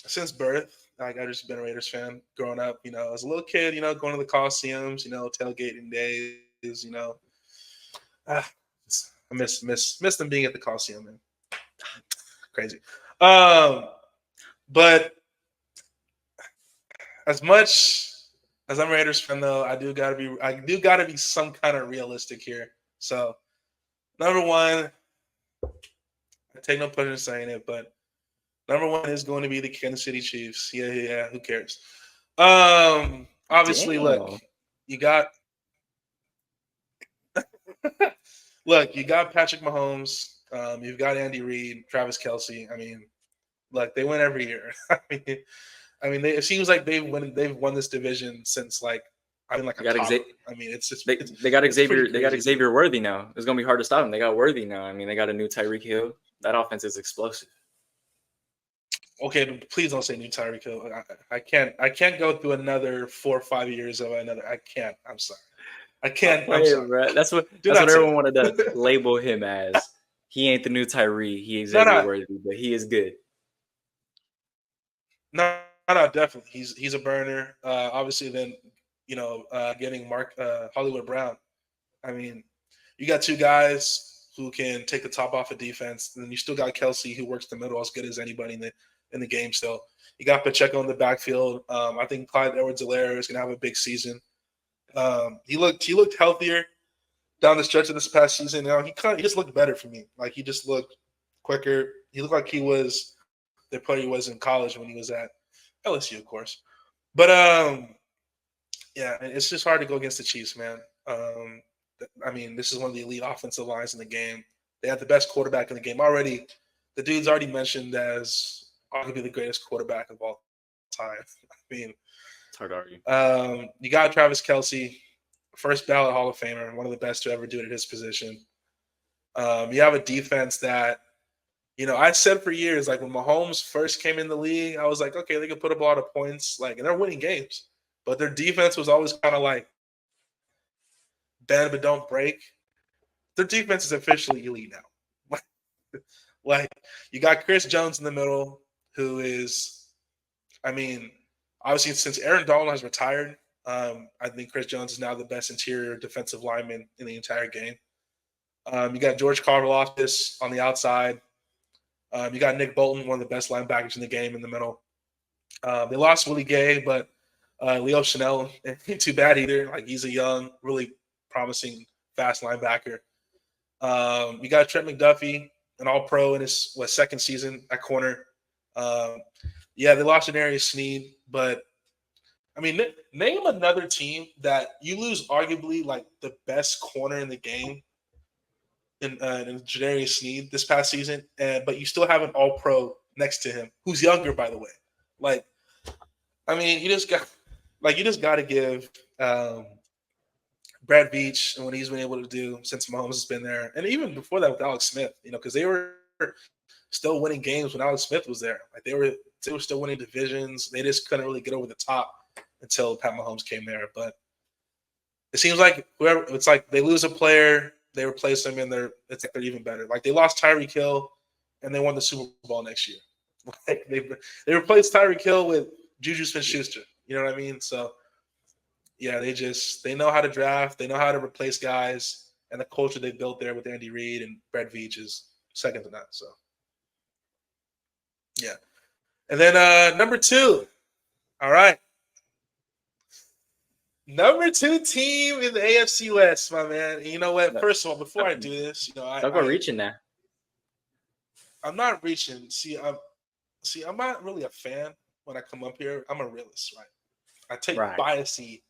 since birth, like I've just been a Raiders fan growing up. As a little kid, going to the Coliseums, tailgating days. Ah, I miss them being at the Coliseum, man. Crazy. Um, but as much as I'm a Raiders fan, though, I do gotta be some kind of realistic here. So, number one, I take no pleasure in saying it, but number one is going to be the Kansas City Chiefs. Yeah, yeah. Who cares? Obviously, look, Damn. you got look, you got Patrick Mahomes. You've got Andy Reid, Travis Kelsey. I mean, look, they win every year. It seems like they've won this division since like They a got toddler. Xa- It's just they got it's pretty Xavier. They got crazy. Xavier Worthy now. It's gonna be hard to stop them. They got Worthy now. I mean, they got a new Tyreek Hill. That offense is explosive. Okay, but please don't say new Tyreek Hill. I can't go through another 4 or 5 years of another. I can't. I'm sorry. I I'm can't. I'm playing, sorry. bro. That's what Do not say everyone wanted to that. label him as. He ain't the new Tyree. He No, Xavier no, Worthy, but he is good. no, no. Definitely, he's a burner. Obviously, then getting Mark Hollywood Brown. I mean, you got two guys who can take the top off of defense, and then you still got Kelsey who works the middle as good as anybody in the game. Still, you got Pacheco in the backfield. I think Clyde Edwards-Helaire is going to have a big season. He looked healthier down the stretch of this past season. He just looked better for me. Like he just looked quicker. He looked like he was the player he was in college when he was at LSU, of course. But yeah, it's just hard to go against the Chiefs, man. This is one of the elite offensive lines in the game. They have the best quarterback in the game already. The dude's already mentioned as arguably the greatest quarterback of all time. I mean, It's hard to argue. you got Travis Kelsey, first ballot Hall of Famer, one of the best to ever do it at his position. You have a defense that, I said for years, like when Mahomes first came in the league, I was like, okay, they can put up a lot of points, and they're winning games. But their defense was always kind of like bend but don't break. Their defense is officially elite now. Like you got Chris Jones in the middle, who is, I mean, obviously since Aaron Donald has retired, I think Chris Jones is now the best interior defensive lineman in the entire game. You got George Karlaftis on the outside. You got Nick Bolton, one of the best linebackers in the game, in the middle. They lost Willie Gay, but Leo Chanel ain't too bad either. Like he's a young, really promising, fast linebacker. You got Trent McDuffie, an All-Pro in his second season at corner. Yeah, they lost Denarius Sneed, but name another team that you lose arguably like the best corner in the game in Jadarius Sneed this past season, but you still have an All-Pro next to him, who's younger, by the way. Like, you just got to give Brad Beach and what he's been able to do since Mahomes has been there, and even before that with Alex Smith, because they were still winning games when Alex Smith was there. Like they were still winning divisions. They just couldn't really get over the top until Pat Mahomes came there. But it seems like it's like they lose a player, they replace them, and they're even better. Like they lost Tyreek Hill, and they won the Super Bowl next year. Like they replaced Tyreek Hill with Juju Smith-Schuster. You know what I mean? So yeah, they know how to draft, they know how to replace guys, and the culture they built there with Andy Reid and Brett Veach is second to none. So yeah. And then number two. All right. Number two team in the AFC West, my man. And you know what? First of all, before I do this, Don't go reaching now. I'm not reaching. I'm not really a fan when I come up here. I'm a realist, right? I take biasy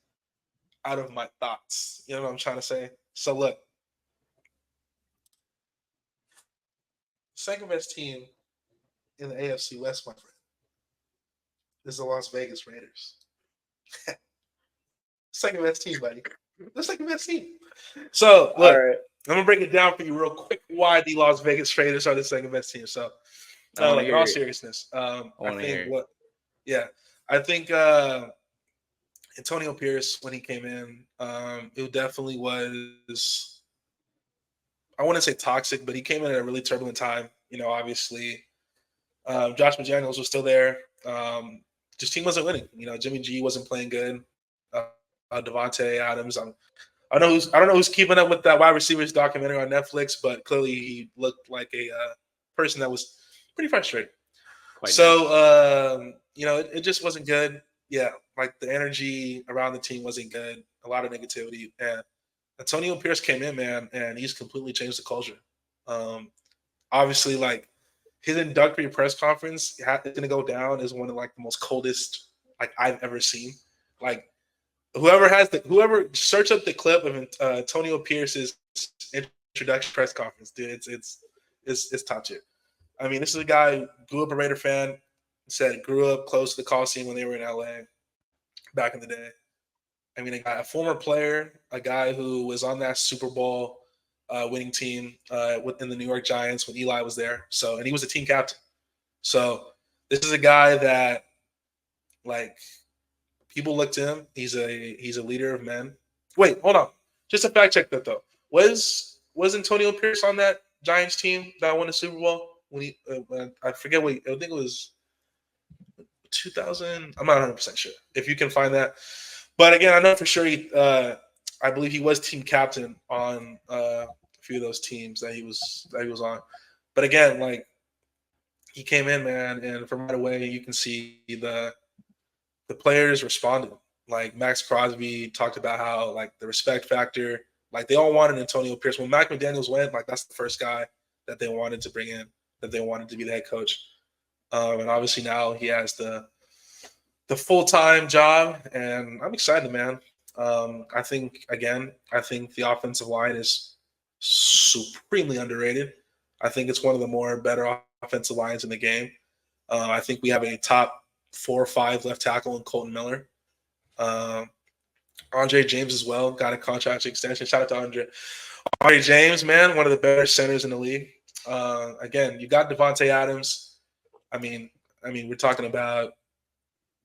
out of my thoughts. You know what I'm trying to say? So look, second best team in the AFC West, my friend, is the Las Vegas Raiders. Second best team, buddy. The second best team. So look, I'm gonna break it down for you real quick why the Las Vegas Raiders are the second best team. So in all seriousness, I think Antonio Pierce, when he came in, it definitely was I wouldn't say toxic, but he came in at a really turbulent time. Obviously, Josh McDaniels was still there. Just team wasn't winning. Jimmy G wasn't playing good. Devontae Adams. I don't know who's keeping up with that wide receivers documentary on Netflix, but clearly he looked like a person that was pretty frustrated. It just wasn't good. Yeah, like the energy around the team wasn't good. A lot of negativity. And Antonio Pierce came in, man, and he's completely changed the culture. Obviously, like his introductory press conference is going to go down as one of like the most coldest like I've ever seen. Like whoever search up the clip of Antonio Pierce's introduction press conference, dude, it's top tier. I mean, this is a guy who grew up a Raider fan, said grew up close to the Coliseum when they were in LA back in the day. I mean, a former player, a guy who was on that Super Bowl winning team within the New York Giants when Eli was there. So, and he was a team captain. So, this is a guy that, like, people look to him. He's a leader of men. Wait, hold on. Just to fact check that though. Was Antonio Pierce on that Giants team that won the Super Bowl? When he, I forget what I think it was 2000. I'm not 100% sure. If you can find that. But again, I know for sure I believe he was team captain on a few of those teams that he was on. But again, like he came in, man, and from right away you can see the players responded. Like Max Crosby talked about how like the respect factor, like they all wanted Antonio Pierce. When Mike McDaniels went, like that's the first guy that they wanted to bring in, that they wanted to be the head coach. And obviously now he has the full-time job, and I'm excited, man. I think the offensive line is supremely underrated. I think it's one of the more better offensive lines in the game. I think we have a top 4 or 5 left tackle in Colton Miller. Andre James as well got a contract extension. Shout out to Andre James, man, one of the better centers in the league. Again, you got Devontae Adams. I mean, we're talking about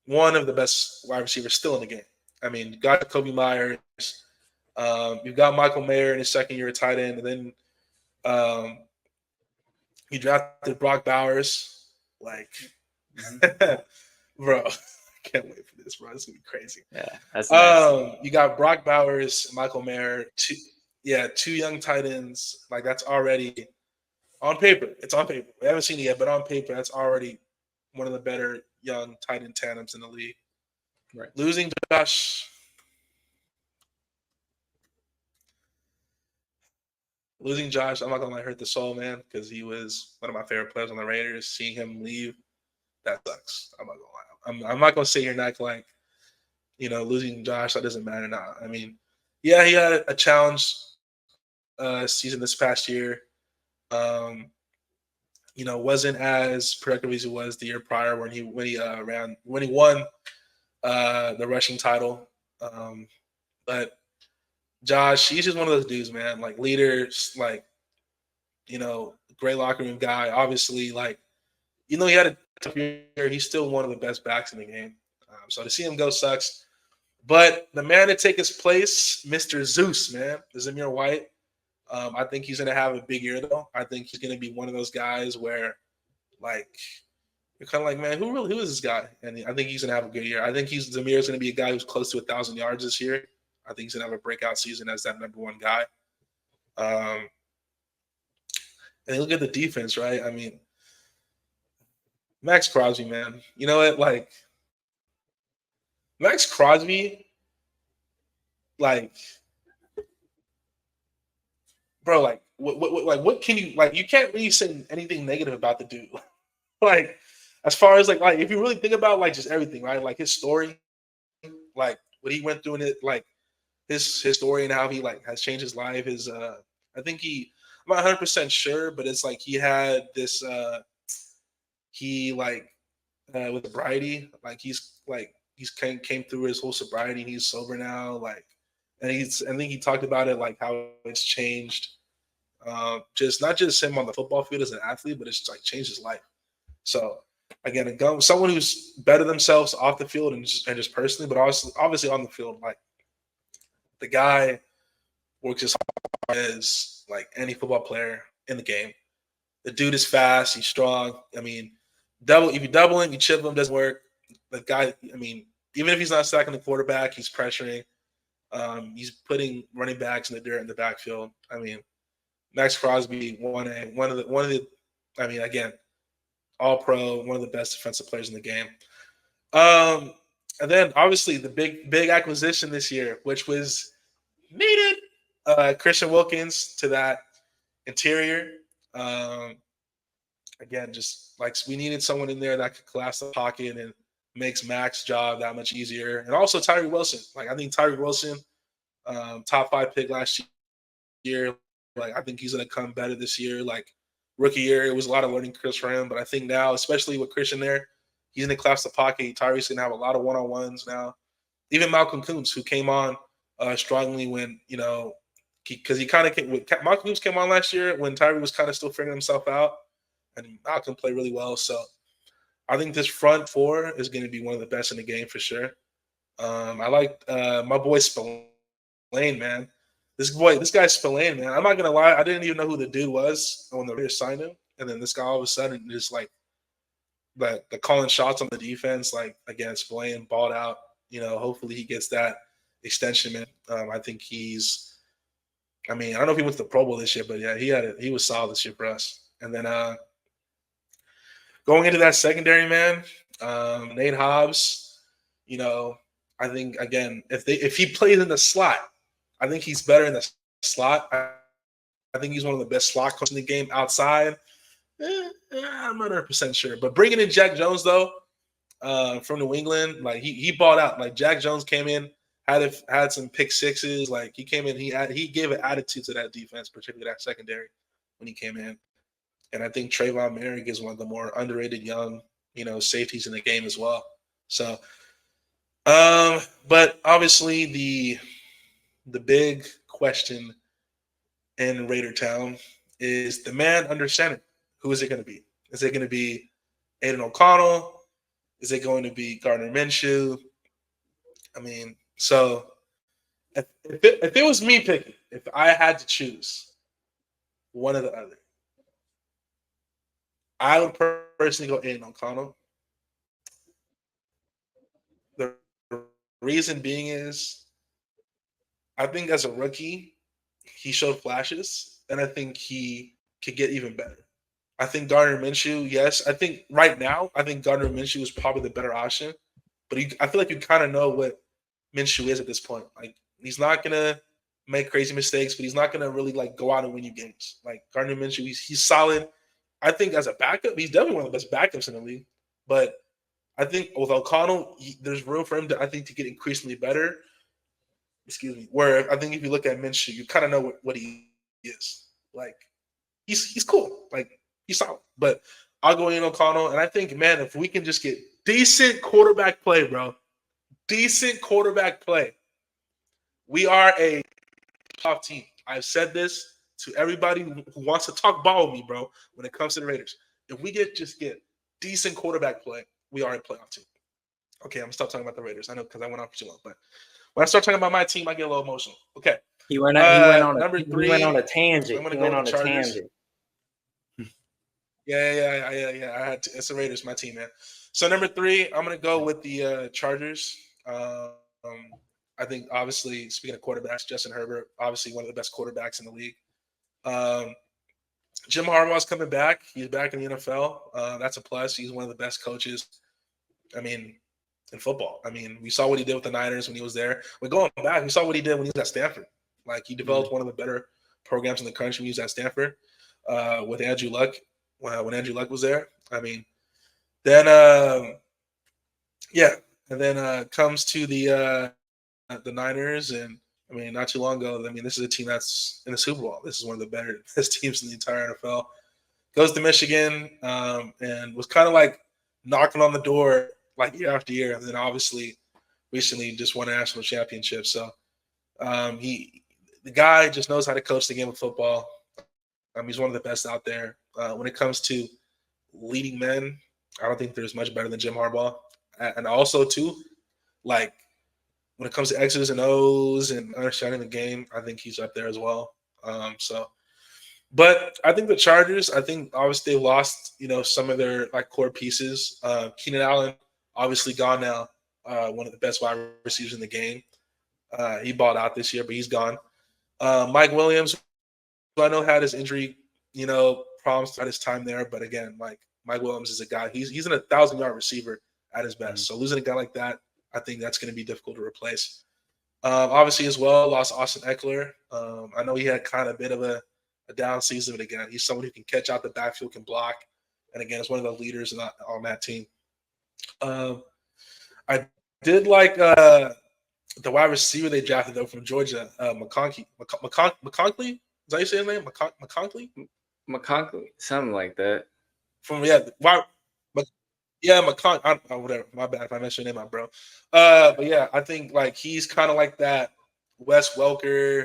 one of the best wide receivers still in the game. I mean, you got Kobe Myers. You've got Michael Mayer in his second year at tight end. And then you drafted Brock Bowers. Like, bro, I can't wait for this, bro. It's going to be crazy. Yeah, that's nice. You got Brock Bowers, Michael Mayer, two young tight ends. Like, that's already on paper. It's on paper. We haven't seen it yet, but on paper, that's already one of the better young tight end tandems in the league. Right. Losing Josh, I'm not gonna lie, hurt the soul, man, because he was one of my favorite players on the Raiders. Seeing him leave, that sucks. I'm not gonna lie. I'm not gonna sit here and act like, losing Josh, that doesn't matter now. I mean, yeah, he had a challenge season this past year. Wasn't as productive as he was the year prior when he won the rushing title. But Josh, he's just one of those dudes, man. Like leaders, like great locker room guy. Obviously, like he had a tough year. He's still one of the best backs in the game. So to see him go sucks. But the man to take his place, Mr. Zeus, man, Zamir White. I think he's going to have a big year, though. I think he's going to be one of those guys where, like, you're kind of like, man, who is this guy? And I think he's going to have a good year. I think Zamir is going to be a guy who's close to 1,000 yards this year. I think he's going to have a breakout season as that number one guy. And look at the defense, right? I mean, Max Crosby, man. You know what? Like, Max Crosby, like, bro, like, what can you, like, you can't really say anything negative about the dude. Like, as far as, like, if you really think about, like, just everything, right? Like, his story, like, what he went through in it, like, his story and how he, like, has changed his life is, I think I'm not 100% sure, but it's, like, he had this, with sobriety, like, he's came through his whole sobriety, and he's sober now, like, and I think he talked about it, like, how it's changed, just not just him on the football field as an athlete, but it's like changed his life. So again, someone who's better themselves off the field and just personally, but also obviously on the field, like the guy works as hard as like any football player in the game. The dude is fast. He's strong. I mean, if you double him, you chip him, doesn't work. The guy, I mean, even if he's not sacking the quarterback, he's pressuring. He's putting running backs in the dirt in the backfield. I mean, Max Crosby, one of the. I mean, again, all pro, one of the best defensive players in the game. And then obviously the big acquisition this year, which was needed, Christian Wilkins to that interior. Um, Again, just like we needed someone in there that could collapse the pocket and makes Mac's job that much easier. And also Tyree Wilson. Like I think Tyree Wilson, top 5 pick last year. Like I think he's gonna come better this year. Like rookie year, it was a lot of learning curves for him. But I think now, especially with Christian there, he's gonna collapse the pocket. Tyree's gonna have a lot of one-on-ones now. Even Malcolm Koonce, who came on strongly when because he kind of came. Malcolm Koonce came on last year when Tyree was kind of still figuring himself out, and Malcolm played really well. So I think this front four is going to be one of the best in the game for sure. I like my boy Spillane, man. This guy Spillane, man. I'm not gonna lie, I didn't even know who the dude was when the Raiders signed him, and then this guy all of a sudden just like the calling shots on the defense. Like again, Spillane balled out. Hopefully he gets that extension, man. I think he's. I mean, I don't know if he went to the Pro Bowl this year, but yeah, he was solid this year for us. And then going into that secondary, man, Nate Hobbs, I think again, if he plays in the slot, I think he's better in the slot. I think he's one of the best slot coaches in the game. Outside, I'm not 100% sure. But bringing in Jack Jones though, from New England, like he balled out. Like Jack Jones came in, had some pick sixes. Like he came in, he gave an attitude to that defense, particularly that secondary when he came in. And I think Trayvon Merrick is one of the more underrated young, safeties in the game as well. So, but obviously the big question in Raider Town is the man under center. Who is it going to be? Is it going to be Aiden O'Connell? Is it going to be Gardner Minshew? I mean, so if it was me picking, if I had to choose one or the other, I would personally go Aiden O'Connell. The reason being is I think as a rookie, he showed flashes, and I think he could get even better. I think Gardner Minshew, yes. I think right now, Gardner Minshew is probably the better option. But I feel like you kind of know what Minshew is at this point. Like he's not gonna make crazy mistakes, but he's not gonna really like go out and win you games. Like Gardner Minshew, he's solid. I think as a backup, he's definitely one of the best backups in the league. But I think with O'Connell, there's room for him to get increasingly better. Excuse me. Where I think if you look at Minshew, you kind of know what he is. Like he's cool. Like he's solid. But I'll go in O'Connell, and I think, man, if we can just get decent quarterback play, bro, decent quarterback play, we are a top team. I've said this to everybody who wants to talk ball with me, bro. When it comes to the Raiders, if we just get decent quarterback play, we are a playoff team. Okay, I'm gonna stop talking about the Raiders. I know because I went off for too long, but when I start talking about my team, I get a little emotional. Okay. He went on a tangent. I'm gonna go with the Chargers. Yeah. I had to. It's the Raiders, my team, man. So number 3, I'm gonna go with the Chargers. I think obviously, speaking of quarterbacks, Justin Herbert, obviously one of the best quarterbacks in the league. Jim Harbaugh's coming back. He's back in the NFL. That's a plus. He's one of the best coaches. I mean, in football. I mean, we saw what he did with the Niners when he was there. But going back, we saw what he did when he was at Stanford. Like he developed one of the better programs in the country when he was at Stanford with Andrew Luck. When Andrew Luck was there, I mean, then and then comes to the Niners, and I mean, not too long ago. I mean, this is a team that's in the Super Bowl. This is one of the best teams in the entire NFL. Goes to Michigan and was kind of like knocking on the door like year after year, and then obviously recently just won a national championship. So the guy just knows how to coach the game of football. He's one of the best out there. When it comes to leading men, I don't think there's much better than Jim Harbaugh. And also too, like when it comes to X's and O's and understanding the game, I think he's up there as well. But I think the Chargers, I think obviously they lost, some of their like core pieces. Keenan Allen obviously gone now, one of the best wide receivers in the game. He balled out this year, but he's gone. Mike Williams, who I know had his injury, problems at his time there, but again, like Mike Williams is a guy. He's an 1,000-yard receiver at his best. So losing a guy like that, I think that's going to be difficult to replace. Obviously, as well, lost Austin Eckler. I know he had kind of a bit of a down season, but again, he's someone who can catch out the backfield, can block, and again, is one of the leaders on that team. I did like the wide receiver they drafted though from Georgia, McConkey. McConkey? Is that you say his name? McConkey? McConkey, something like that. Whatever. My bad if I messed your name up, bro. But yeah, I think like he's kind of like that Wes Welker,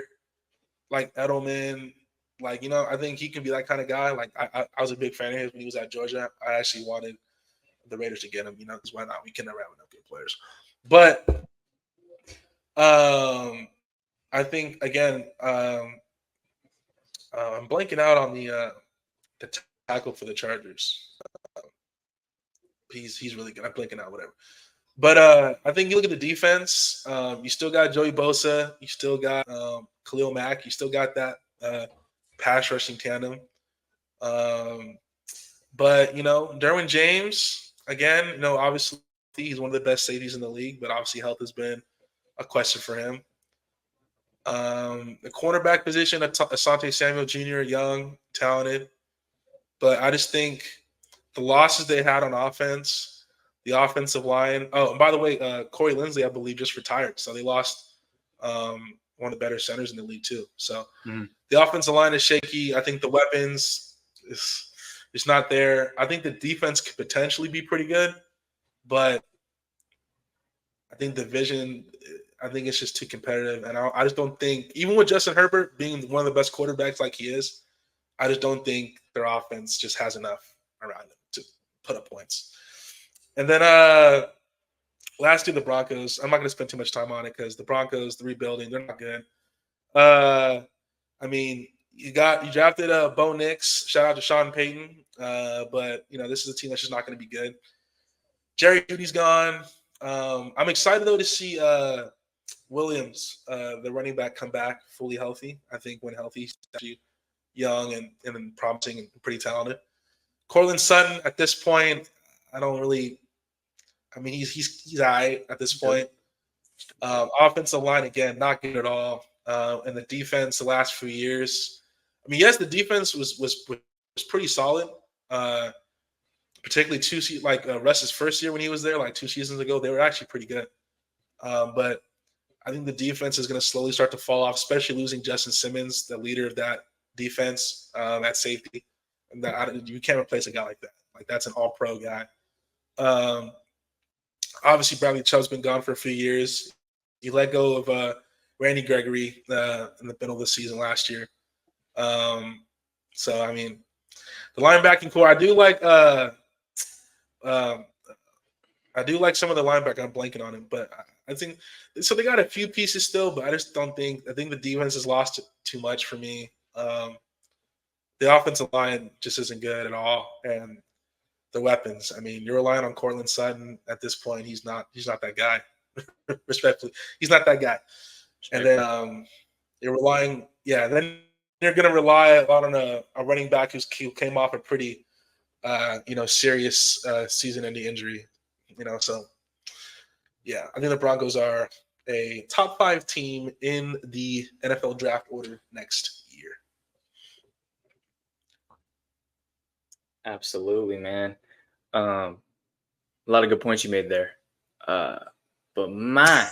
like Edelman, like I think he can be that kind of guy. Like I was a big fan of his when he was at Georgia. I actually wanted the Raiders to get him, because why not? We can never have enough good players. But I think again, I'm blanking out on the tackle for the Chargers. He's really good. I'm blinking out, whatever. But I think you look at the defense. You still got Joey Bosa. You still got Khalil Mack. You still got that pass rushing tandem. But Derwin James again. Obviously he's one of the best safeties in the league, but obviously health has been a question for him. The cornerback position, Asante Samuel Jr., young, talented, but I just think the losses they had on offense, the offensive line. Oh, and by the way, Corey Linsley, I believe, just retired. So they lost one of the better centers in the league too. So the offensive line is shaky. I think the weapons is not there. I think the defense could potentially be pretty good, but I think the vision, I think it's just too competitive. And I just don't think, even with Justin Herbert being one of the best quarterbacks like he is, I just don't think their offense just has enough around him to put up points. And then lastly, the Broncos. I'm not going to spend too much time on it because the Broncos, the rebuilding, they're not good. I mean, you drafted Bo Nix. Shout out to Sean Payton. But this is a team that's just not going to be good. Jerry Jeudy's gone. I'm excited though to see Williams, the running back, come back fully healthy. I think when healthy, he's actually young and promising and pretty talented. Courtland Sutton at this point, he's all right at this point. Offensive line, again, not good at all. And the defense the last few years. Yes, the defense was pretty solid. Particularly Russ's first year when he was there, like 2 seasons ago, they were actually pretty good. But I think the defense is going to slowly start to fall off, especially losing Justin Simmons, the leader of that defense, at safety. And you can't replace a guy like that. Like that's an all-pro guy. Obviously, Bradley Chubb's been gone for a few years. He let go of Randy Gregory in the middle of the season last year. So the linebacking core, I do like some of the linebacker. I'm blanking on him, but I think so. They got a few pieces still, but I just don't think. I think the defense has lost too much for me. The offensive line just isn't good at all, and the weapons. You're relying on Courtland Sutton at this point. He's not that guy. Respectfully, he's not that guy. And then you're relying. Yeah, then you're going to rely a lot on a running back who came off a pretty, serious season-ending injury. So yeah, I think the Broncos are a top 5 team in the NFL draft order next year. Absolutely, man. A lot of good points you made there. But man,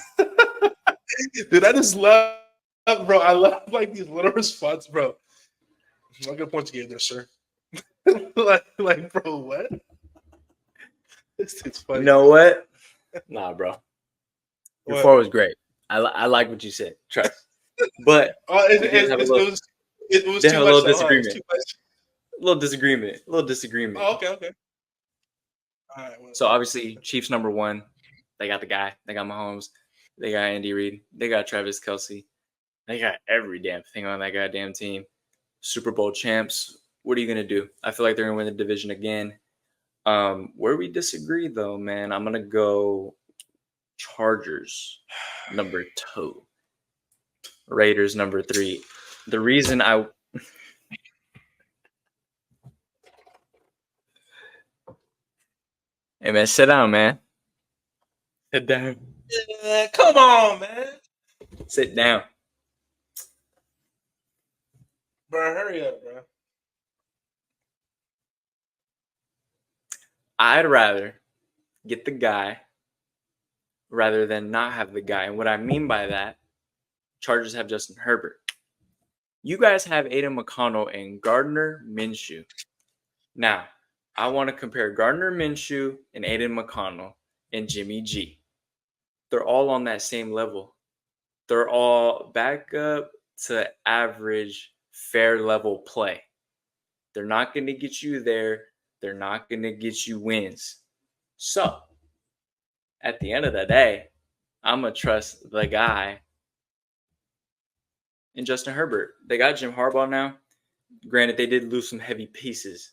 dude, I just love, bro. I love these little responses, bro. What good points you gave there, sir. like, bro, what? This dude's funny. You know what? Nah, bro. Your 4 was great. I like what you said. Trust. But it was too much. A little disagreement. A little disagreement. Oh, okay. All right. So obviously, Chiefs number 1. They got the guy. They got Mahomes. They got Andy Reid. They got Travis Kelce. They got every damn thing on that goddamn team. Super Bowl champs. What are you gonna do? I feel like they're gonna win the division again. Where we disagree though, man, I'm gonna go Chargers number 2, Raiders number 3. The reason I Hey man, sit down, man. Sit down. Yeah, come on, man. Sit down. Bro, hurry up, bro. I'd rather get the guy rather than not have the guy. And what I mean by that, Chargers have Justin Herbert. You guys have Aiden McConnell and Gardner Minshew. Now, I want to compare Gardner Minshew and Aiden McConnell and Jimmy G. They're all on that same level. They're all backup to average, fair level play. They're not going to get you there. They're not going to get you wins. So, at the end of the day, I'm going to trust the guy in Justin Herbert. They got Jim Harbaugh now. Granted, they did lose some heavy pieces,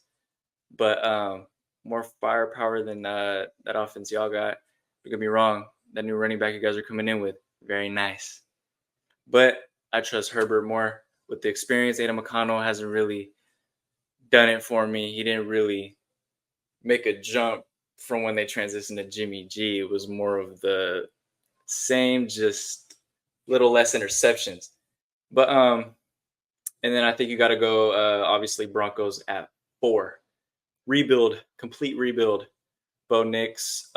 but more firepower than that offense y'all got. Don't get me wrong. That new running back you guys are coming in with, very nice. But I trust Herbert more with the experience. Aiden McConnell hasn't really done it for me. He didn't really make a jump from when they transitioned to Jimmy G. It was more of the same, just little less interceptions. But and then I think you got to go obviously Broncos at 4. Rebuild, complete rebuild. Bo Nix.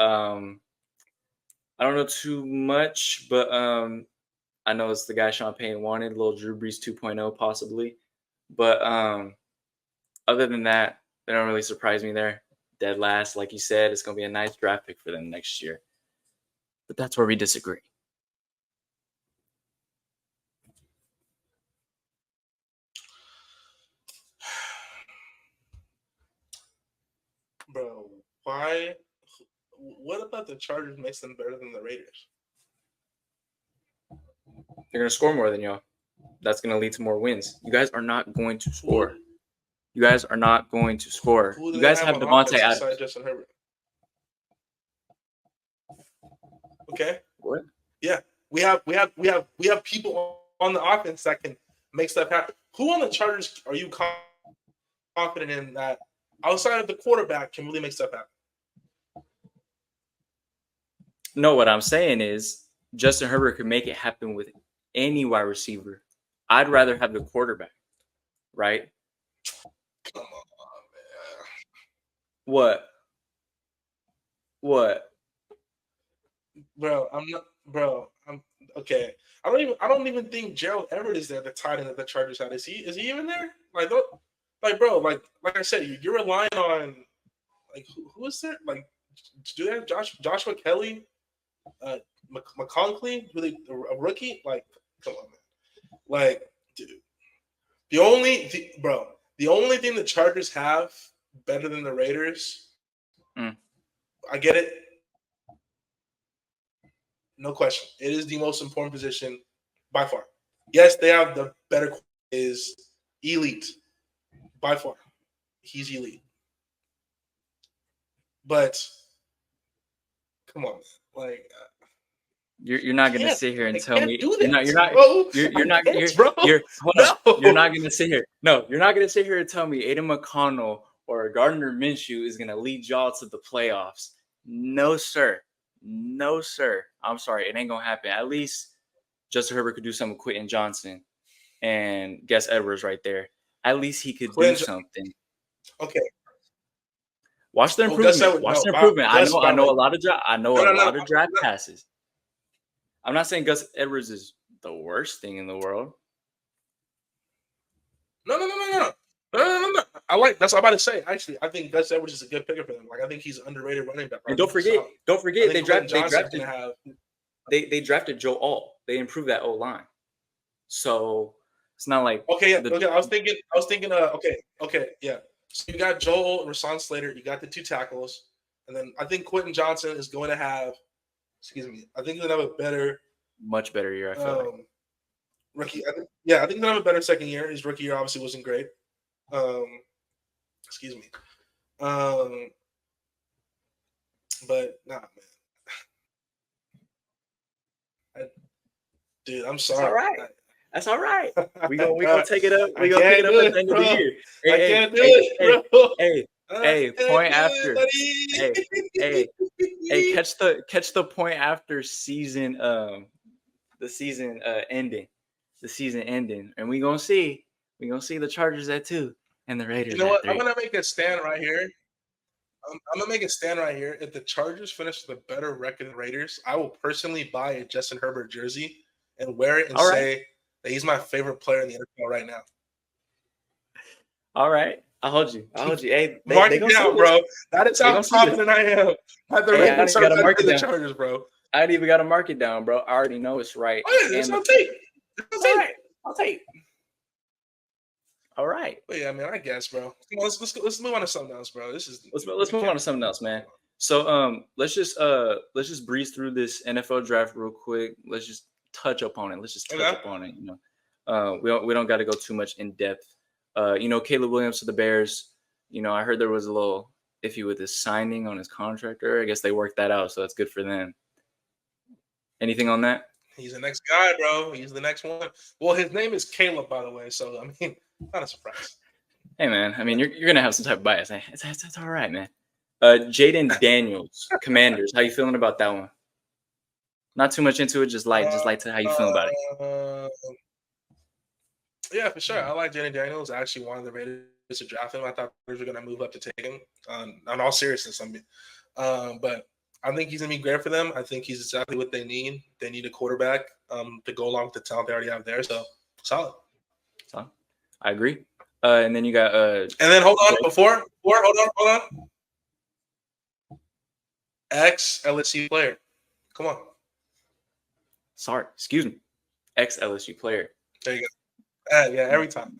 I don't know too much, but I know it's the guy Sean Payton wanted, little Drew Brees 2.0 possibly. But other than that, they don't really surprise me there. Dead last, like you said, it's going to be a nice draft pick for them next year. But that's where we disagree. Bro, why? What about the Chargers makes them better than the Raiders? They're going to score more than y'all. That's going to lead to more wins. You guys are not going to score. You guys are not going to score. Who do You they guys have on Devontae offense Adams. besides Justin Herbert? Okay. What? Yeah, we have people on the offense that can make stuff happen. Who on the Chargers are you confident in that outside of the quarterback can really make stuff happen? No, what I'm saying is Justin Herbert could make it happen with any wide receiver. I'd rather have the quarterback, right? Come on, man. What? Bro, I'm okay. I don't even think Gerald Everett is there, the tight end that the Chargers had. Is he even there? Bro, like I said, you're relying on who is there? Like, do they have Joshua Kelly, McConkey, a rookie? Like, come on, man. Like, dude, the only thing the Chargers have better than the Raiders, I get it. No question. It is the most important position by far. Yes, they have the better is elite by far. He's elite. But come on, like you're not gonna sit here and tell me you're not gonna sit here. No, you're not gonna sit here and tell me Aiden McConnell or Gardner Minshew is gonna lead y'all to the playoffs. No, sir. No, sir. I'm sorry. It ain't going to happen. At least Justin Herbert could do something with Quentin Johnson and Gus Edwards right there. At least he could do something. Okay. Watch the improvement. Watch the improvement. I know a lot of draft passes. I'm not saying Gus Edwards is the worst thing in the world. No. That's what I'm about to say. Actually, I think Gus Edwards is a good picker for them. Like, I think he's an underrated running back. And don't forget, they drafted Joe Alt. They improved that O line. So it's not like I was thinking. Yeah. So you got Joe Alt and Rashawn Slater. You got the 2 tackles, and then I think Quentin Johnson is going to have. Excuse me. I think he's going to have a better Much better year, I feel like. Rookie, I think they're gonna have a better second year. His rookie year obviously wasn't great. Excuse me. But nah, man. Dude, I'm That's sorry. all right. That's all right. We I gonna take it up. I We gonna pick can't it up do at it, the end of bro. the year. I Hey, can't do hey, it, hey, bro. hey, I hey, can't point do after. it, Hey, buddy. catch the point after season the season ending. The season ending. And we gonna see the Chargers at 2 and the You Raiders know at what? I'm 3. gonna make a stand right here. I'm gonna make a stand right here. If the Chargers finish with a better record than Raiders, I will personally buy a Justin Herbert jersey and wear it and All right. say that he's my favorite player in the NFL right now. All right. I'll hold you. Hey, Mark they it gonna see down, this. bro. That is They how gonna see this. confident I am that the Hey, I don't Raiders even are gotta better mark than it the down. Chargers, bro. I ain't even got to mark it down, bro. I already know it's right. Oh yeah, it's on tape. It's on All tape. right. I'll take. All right. But yeah, man, I guess, bro. Come on, let's move on to something else, bro. Let's move on to something else, man. So let's just breeze through this NFL draft real quick. Let's just touch up on it. You know, we don't got to go too much in depth. You know, Caleb Williams to the Bears. You know, I heard there was a little iffy with his signing on his contract, or I guess they worked that out, so that's good for them. Anything on that? He's the next guy, bro. He's the next one. Well, his name is Caleb, by the way. So I mean, not a surprise. Hey, man. I mean, you're gonna have some type of bias. It's all right, man. Jaden Daniels, Commanders. How you feeling about that one? Not too much into it, just light to how you feeling about it. Yeah, for sure. I like Jaden Daniels. I actually wanted the Raiders to draft him. I thought the Raiders were going to move up to take him. On all seriousness, I mean, but I think he's going to be great for them. I think he's exactly what they need. They need a quarterback to go along with the talent they already have there. So solid. I agree. And then you got and then hold on hold on. Ex-LSU player. Come on. Sorry, excuse me. Ex-LSU player. There you go. Yeah, every time.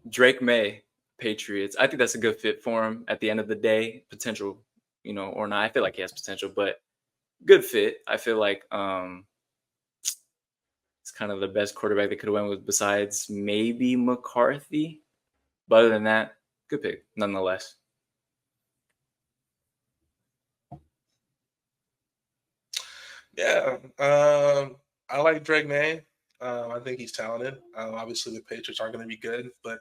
Drake May, Patriots. I think that's a good fit for him at the end of the day. Potential, you know, or not. I feel like he has potential, but good fit. I feel like it's kind of the best quarterback they could have went with besides maybe McCarthy. But other than that, good pick nonetheless. Yeah. I like Drake May. I think he's talented. Obviously, the Patriots aren't going to be good, but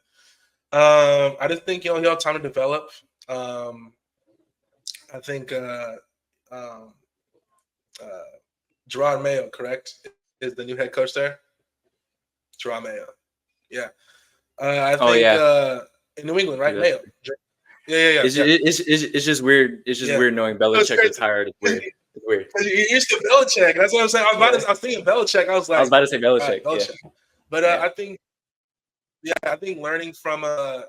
I just think he'll have time to develop. I think Gerard Mayo, correct, is the new head coach there. Gerard Mayo, yeah. I think in New England, right? Yeah, Mayo. Yeah. It's just weird. It's just weird knowing Belichick is hired. It's weird. It's weird. You're used to Belichick. That's what I'm saying. I was thinking Belichick. I was about to say Belichick. Belichick. Yeah. But I think, I think learning from a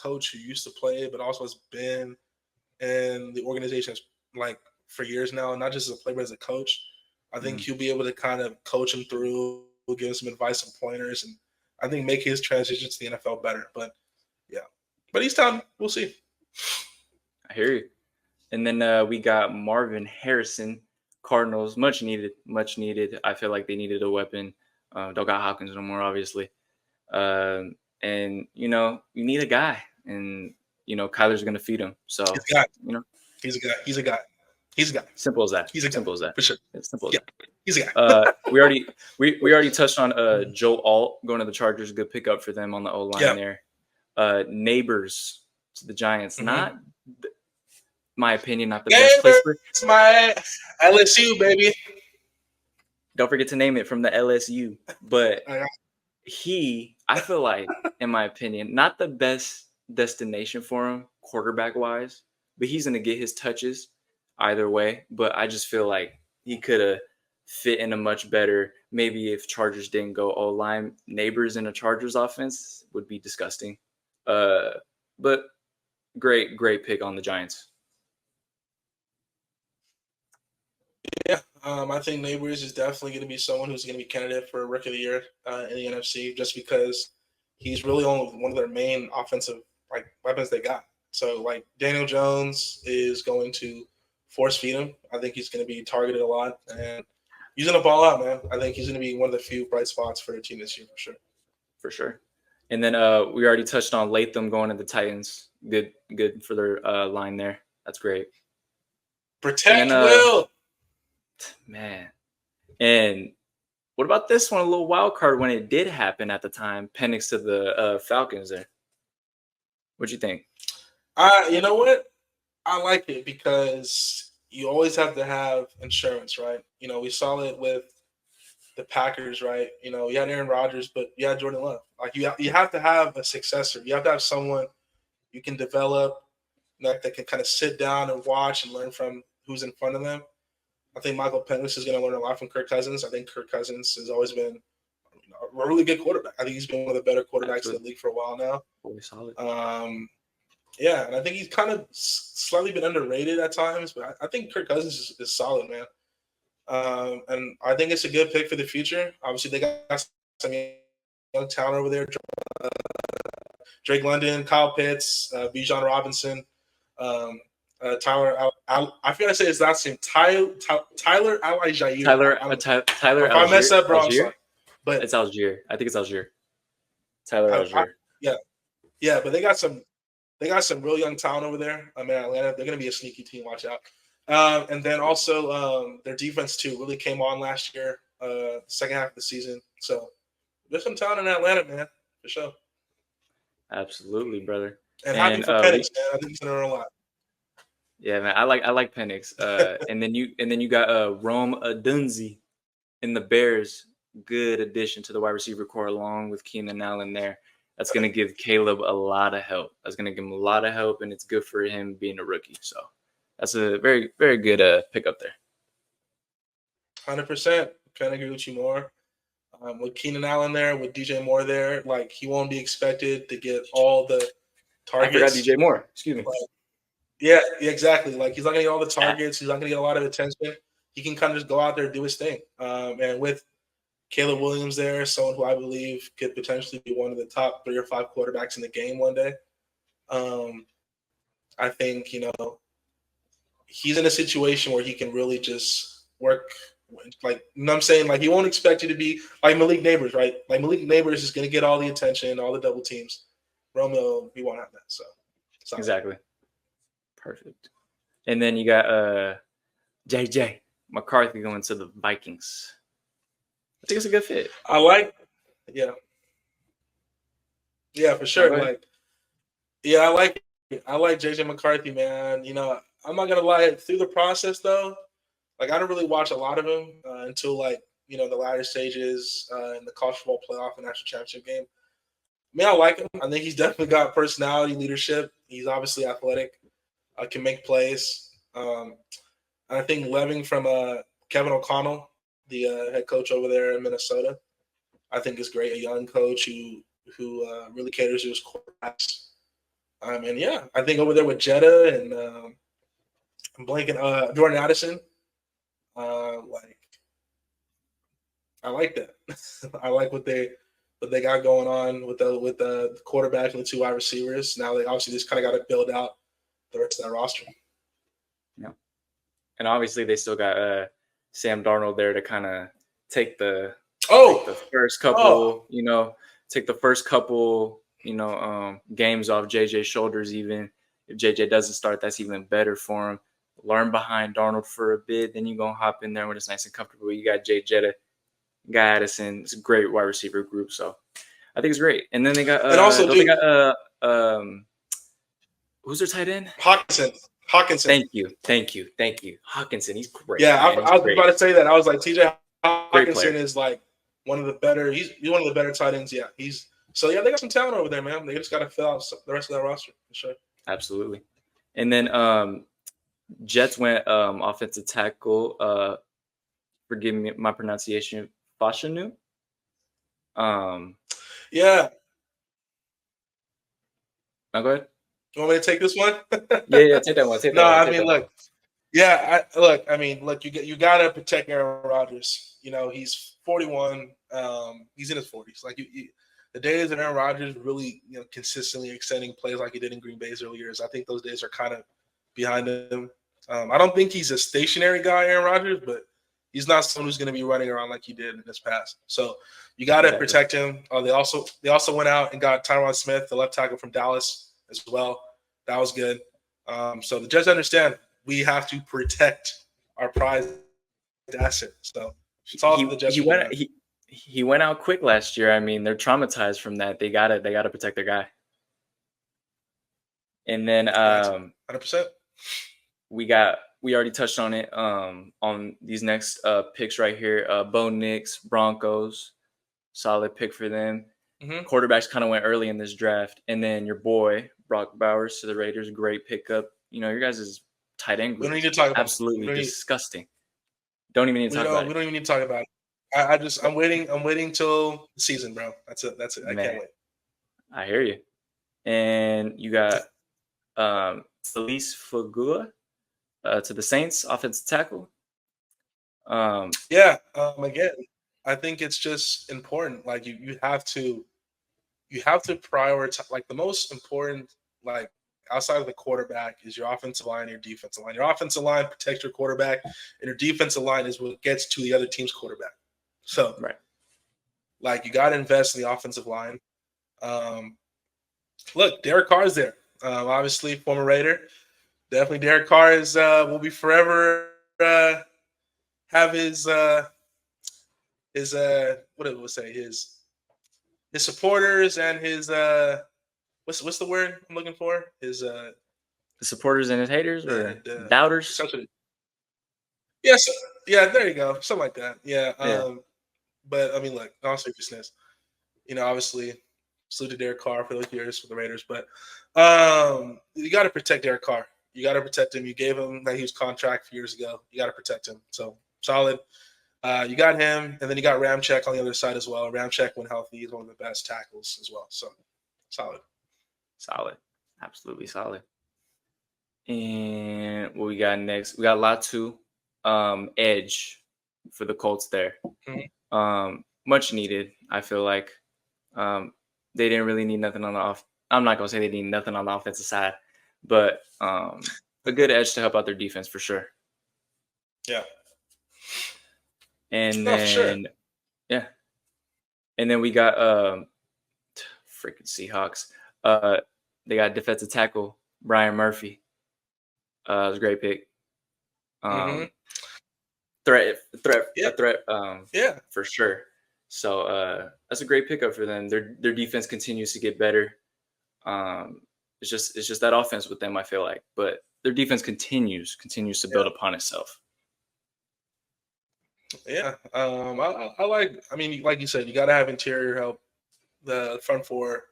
coach who used to play, but also has been in the organization like for years now, not just as a player, but as a coach. I think he'll be able to kind of coach him through, give him some advice and pointers, and I think make his transition to the NFL better. But yeah, but he's done. We'll see. I hear you. And then we got Marvin Harrison, Cardinals, much needed. I feel like they needed a weapon. Don't got Hopkins no more, obviously. And you know, you need a guy, and you know, Kyler's gonna feed him. So you know, he's a guy. Simple as that. Simple as that. For sure. It's simple as that. He's a guy. we already touched on Joe Alt going to the Chargers. Good pickup for them on the O line there. Neighbors to the Giants. Not my opinion, not the best place for it's my LSU, baby. Don't forget to name it from the LSU. But I feel like, in my opinion, not the best destination for him quarterback wise, but he's gonna get his touches either way. But I just feel like he could have fit in a much better, maybe if Chargers didn't go O-line, Neighbors in a Chargers offense would be disgusting. But great pick on the Giants. Yeah, I think Neighbors is definitely going to be someone who's going to be candidate for Rookie of the Year in the NFC, just because he's really on one of their main offensive weapons they got. So Daniel Jones is going to force feed him. I think he's going to be targeted a lot, and he's going to ball out, man. I think he's going to be one of the few bright spots for the team this year for sure. For sure. And then we already touched on Latham going to the Titans. Good for their line there. That's great. Protect Will. Man. And what about this one? A little wild card when it did happen at the time. Penix to the Falcons there. What'd you think? You know what? I like it because you always have to have insurance, right? You know, we saw it with the Packers, right? You know, you had Aaron Rodgers, but you had Jordan Love. Like you have to have a successor. You have to have someone you can develop that can kind of sit down and watch and learn from who's in front of them. I think Michael Penix is going to learn a lot from Kirk Cousins. I think Kirk Cousins has always been a really good quarterback. I think he's been one of the better quarterbacks in the league for a while now. Always solid. Yeah, and I think he's kind of slightly been underrated at times, but I think Kirk Cousins is solid, man. And I think it's a good pick for the future. Obviously, they got some young talent over there. Drake London, Kyle Pitts, Bijan Robinson, Tyler. I forgot to say his last name. Tyler Al-Jair. Tyler. If I mess up, bro, I'm sorry. But it's Algier. I think it's Algier. Tyler Algier. Yeah, but they got some real young talent over there. I mean, Atlanta, they're going to be a sneaky team. Watch out. And then also their defense too really came on last year, second half of the season. So there's some talent in Atlanta, man, for sure. Absolutely, brother. And happy for Penix, man. I think he's gonna earn a lot. Yeah, man. I like Penix. and then you got Rome Odunze in the Bears. Good addition to the wide receiver core along with Keenan Allen there. That's going to give Caleb a lot of help. That's going to give him a lot of help, and it's good for him being a rookie. So that's a very, very good pickup there. 100%. Can't agree with you more. With Keenan Allen there, with DJ Moore there, like he won't be expected to get all the targets. I forgot DJ Moore. Excuse me. Yeah, exactly. Like he's not going to get all the targets. He's not going to get a lot of attention. He can kind of just go out there and do his thing. And with Caleb Williams there, someone who I believe could potentially be one of the top 3 or 5 quarterbacks in the game one day. I think, he's in a situation where he can really just work. Like, you know what I'm saying? Like, he won't expect you to be like Malik Neighbors, right? Like, Malik Neighbors is going to get all the attention, all the double teams. Romeo, he won't have that. So exactly. Perfect. And then you got JJ McCarthy going to the Vikings. I think it's a good fit. Yeah, for sure. I like JJ McCarthy, man. I'm not gonna lie. Through the process, though, like I don't really watch a lot of him until the latter stages in the college football playoff and national championship game. I mean, I like him. I think he's definitely got personality, leadership. He's obviously athletic, can make plays. And I think learning from Kevin O'Connell, the head coach over there in Minnesota, I think is great. A young coach who really caters to his quarterbacks. And yeah, I think over there with Jetta and I'm blanking Jordan Addison. I like that. I like what they got going on with the quarterback and the 2 wide receivers. Now they obviously just kind of got to build out the rest of that roster. Yeah, and obviously they still got Sam Darnold there to kind of take the first couple, games off JJ's shoulders. Even if JJ doesn't start, that's even better for him. Learn behind Darnold for a bit, then you're going to hop in there when it's nice and comfortable. You got Jay Jetta, Guy Addison. It's a great wide receiver group, so I think it's great. And then they got who's their tight end? Hawkinson. Thank you. Hawkinson, he's great. Yeah, I was about to say that. I was like, TJ Hawkinson is like one of the better. He's one of the better tight ends. Yeah, they got some talent over there, man. They just got to fill out the rest of that roster for sure. Absolutely. And then Jets went offensive tackle. Forgive me my pronunciation. Fashanu. Yeah. Go ahead. You want me to take this one? Yeah, take that one. Look, you gotta protect Aaron Rodgers. He's 41. He's in his 40s. Like the days that Aaron Rodgers really, consistently extending plays like he did in Green Bay's early years, I think those days are kind of behind him. I don't think he's a stationary guy, Aaron Rodgers, but he's not someone who's going to be running around like he did in his past. So you got to Exactly. protect him. They also went out and got Tyron Smith, the left tackle from Dallas, as well. That was good. So the Jets understand we have to protect our prized asset. So it's all the Jets. He went out quick last year. I mean, they're traumatized from that. They gotta protect their guy. And then 100%. we already touched on it on these next picks right here. Bo Nix, Broncos, solid pick for them. Mm-hmm. Quarterbacks kind of went early in this draft, and then your boy Brock Bowers to the Raiders, great pickup. You know, your guys' tight end group we don't need to talk about absolutely disgusting. Don't even need to talk about it. We don't even need to talk about it. I'm waiting till the season, bro. That's it. I can't wait. I hear you. And you got Felice Fagua to the Saints, offensive tackle. Again, I think it's just important. Like you have to prioritize. Like the most important, like outside of the quarterback, is your offensive line and your defensive line. Your offensive line protects your quarterback, and your defensive line is what gets to the other team's quarterback. So, right, like you got to invest in the offensive line. Look, Derek Carr is there. Obviously, former Raider. Definitely, Derek Carr is will be forever have his what it would say his supporters and his what's the word I'm looking for? His the supporters and his haters or doubters. Yes, yeah, there you go, something like that. Yeah. But I mean, look, in all seriousness, obviously, salute to Derek Carr for those years for the Raiders, but you got to protect Derek Carr. You got to protect him. You gave him that huge contract a few years ago. You got to protect him. So solid. You got him, and then you got Ramczyk on the other side as well. Ramczyk, when healthy, is one of the best tackles as well. So solid. Absolutely solid. And what we got next? We got Latu, edge for the Colts there. Mm-hmm. Much needed. I feel like they didn't really need nothing on the off. I'm not gonna say they need nothing on the offensive side, but a good edge to help out their defense for sure. Yeah. And then, yeah. And then we got freaking Seahawks. They got defensive tackle Brian Murphy. It was a great pick. Threat. For sure. So that's a great pickup for them. Their defense continues to get better. It's just that offense with them, I feel like, but their defense continues to build upon itself. Yeah, I like. I mean, like you said, you got to have interior help. The front four,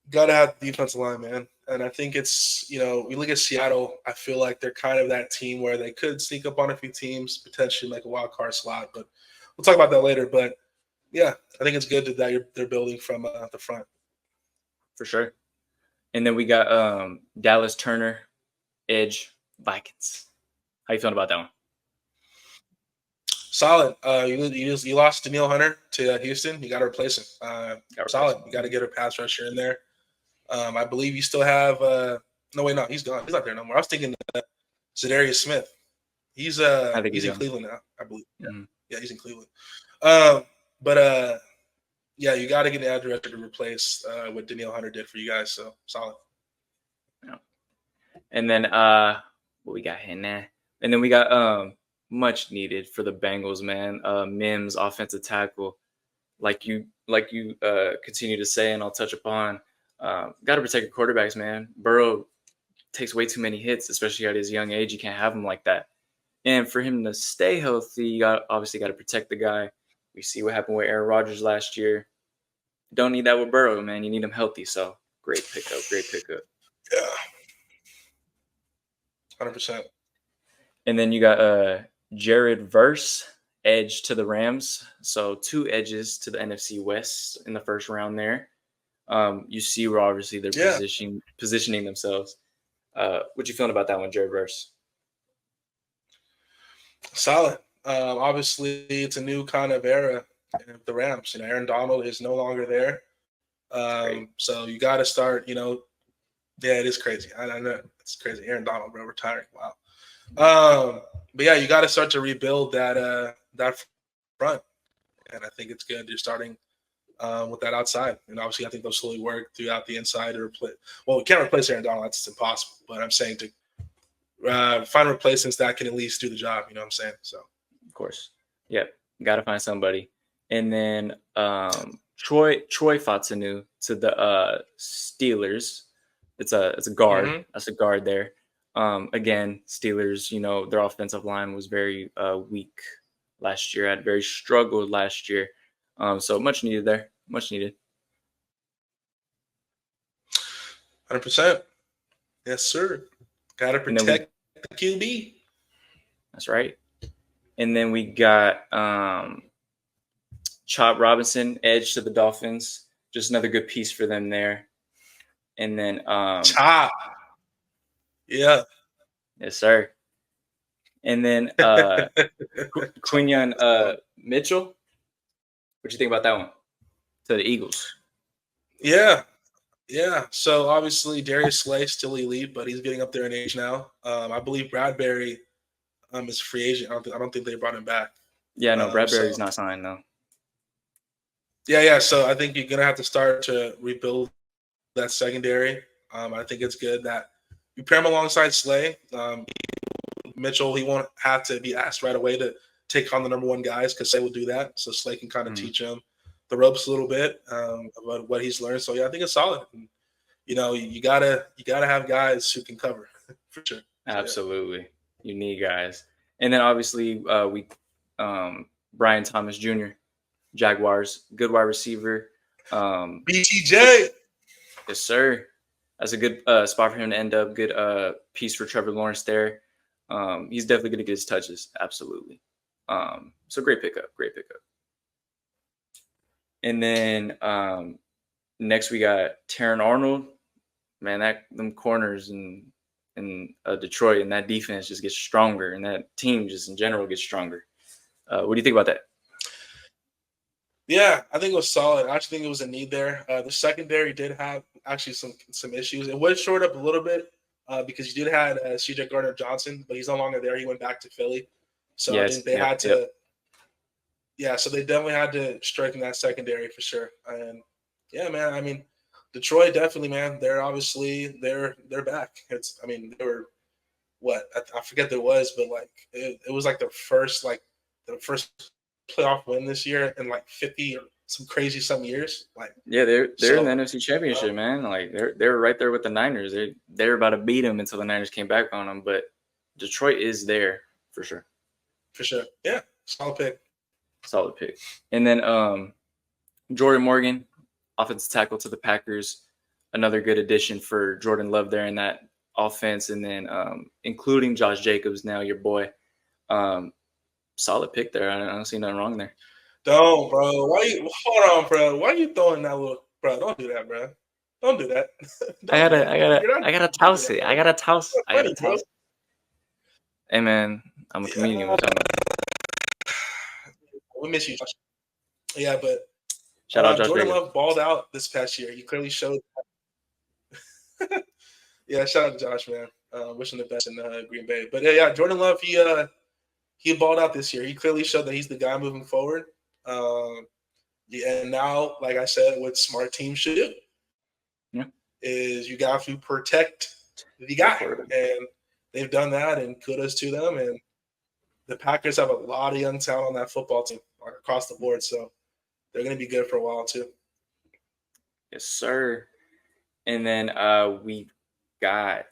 got to have the defensive line, man. And I think it's we look at Seattle. I feel like they're kind of that team where they could sneak up on a few teams, potentially make a wild card slot. But we'll talk about that later. But yeah, I think it's good that they're building from the front. For sure. And then we got Dallas Turner, edge, Vikings. How you feeling about that one? Solid. You lost Danielle Hunter to Houston. You got to replace him. Solid. You got to get a pass rusher in there. I believe you still have. No, wait, no, he's gone. He's not there no more. I was thinking Zadarius Smith. He's in Cleveland now, I believe. Yeah, yeah, he's in Cleveland. Yeah, you got to get an edge rusher to replace what Danielle Hunter did for you guys. So solid. Yeah. And then what we got here now? And then we got much needed for the Bengals, man. Mims, offensive tackle, like you continue to say, and I'll touch upon. Got to protect your quarterbacks, man. Burrow takes way too many hits, especially at his young age. You can't have him like that. And for him to stay healthy, you obviously got to protect the guy. We see what happened with Aaron Rodgers last year. Don't need that with Burrow, man. You need him healthy. So great pickup. Yeah, 100%. And then you got Jared Verse, edge to the Rams. So 2 edges to the NFC West in the first round there. You see where obviously they're positioning themselves. What you feeling about that one, Jared Verse? Solid. Obviously, it's a new kind of era in the Rams. Aaron Donald is no longer there. So you got to start, yeah, it is crazy. I know. That's crazy. Aaron Donald, bro, retiring. Wow. But yeah, you got to start to rebuild that front, and I think it's good. You're starting with that outside, and obviously, I think they'll slowly work throughout the inside to replace. Well, we can't replace Aaron Donald; that's impossible. But I'm saying to find replacements that can at least do the job. You know what I'm saying? So, of course, yep, got to find somebody. And then Troy Fatsanu to the Steelers. It's a guard. Mm-hmm. That's a guard there. Again, Steelers, their offensive line was very weak last year. Had very struggled last year. So much needed there. Much needed. 100%. Yes, sir. Got to protect the QB. That's right. And then we got Chop Robinson, edge to the Dolphins. Just another good piece for them there. And then Chop. Yeah. Yes, sir. And then Quinyon Mitchell. What you think about that one? To the Eagles. Yeah. So obviously Darius Slay still elite, but he's getting up there in age now. I believe Bradbury is a free agent. I don't think they brought him back. Yeah, no, Bradbury's not signed though. Yeah. So I think you're gonna have to start to rebuild that secondary. I think it's good that you pair him alongside Slay. Mitchell, he won't have to be asked right away to take on the number one guys because Slay will do that. So Slay can kind of teach him the ropes a little bit about what he's learned. So yeah, I think it's solid. And, you gotta have guys who can cover for sure. Absolutely, yeah. You need guys. And then obviously we Brian Thomas Jr., Jaguars, good wide receiver. BTJ. Yes, sir. That's a good spot for him to end up. Good piece for Trevor Lawrence there. He's definitely going to get his touches. Absolutely. So great pickup. And then next we got Terron Arnold. Man, them corners in Detroit and that defense just gets stronger, and that team just in general gets stronger. What do you think about that? Yeah, I think it was solid. I actually think it was a need there. The secondary did have actually some issues. It was short up a little bit because you did have C.J. Gardner-Johnson, but he's no longer there. He went back to Philly. So I think they had to so they definitely had to strengthen that secondary for sure. And yeah, man, I mean, Detroit definitely, man, they're obviously they're back. They were what I forget there was, but like it was like the first playoff win this year in like 50 or some crazy years. Like they're in the NFC Championship, man. Like they're right there with the Niners. They're about to beat them until the Niners came back on them. But Detroit is there for sure. For sure, yeah, solid pick. And then Jordan Morgan, offensive tackle to the Packers, another good addition for Jordan Love there in that offense. And then including Josh Jacobs, now your boy. Solid pick there. I don't see nothing wrong there. Don't, bro. Hold on, bro. Why are you throwing that little, bro? Don't do that, bro. Don't do that. I gotta toss it. I gotta toss. Hey man, I'm a comedian. We miss you, Josh. Yeah, but shout out Josh Jordan Love balled out this past year. He clearly showed. Yeah, shout out to Josh, man. Wishing the best in Green Bay. But yeah, Jordan Love, he balled out this year. He clearly showed that he's the guy moving forward. And now, like I said, what smart teams should do is you got to protect the guy. And they've done that, and kudos to them. And the Packers have a lot of young talent on that football team across the board. So they're going to be good for a while too. Yes, sir. And then we got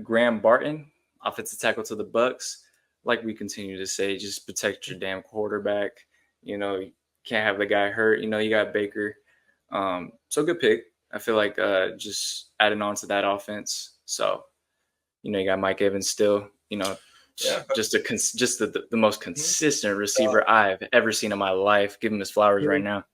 Graham Barton, offensive tackle to the Bucks. Like we continue to say, just protect your damn quarterback. You can't have the guy hurt. You got Baker. So good pick. I feel like just adding on to that offense. So, you got Mike Evans still, just the most consistent receiver I've ever seen in my life. Give him his flowers right now.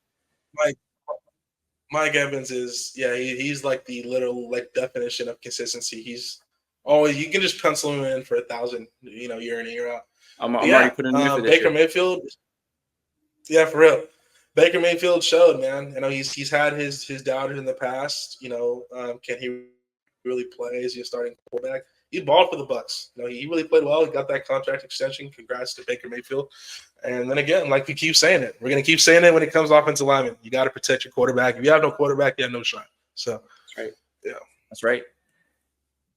Mike Evans is, he's like the literal definition of consistency. He's always, you can just pencil him in for 1,000, year in and year out. I'm already putting in for this Baker Mayfield. Yeah, for real. Baker Mayfield showed, man. He's had his doubters in the past. Can he really plays. He's a starting quarterback. He balled for the Bucks. You know, he really played well. He got that contract extension. Congrats to Baker Mayfield. And then again, like we keep saying it, we're gonna keep saying it when it comes to offensive linemen. You got to protect your quarterback. If you have no quarterback, you have no shot. So That's right. Yeah, that's right.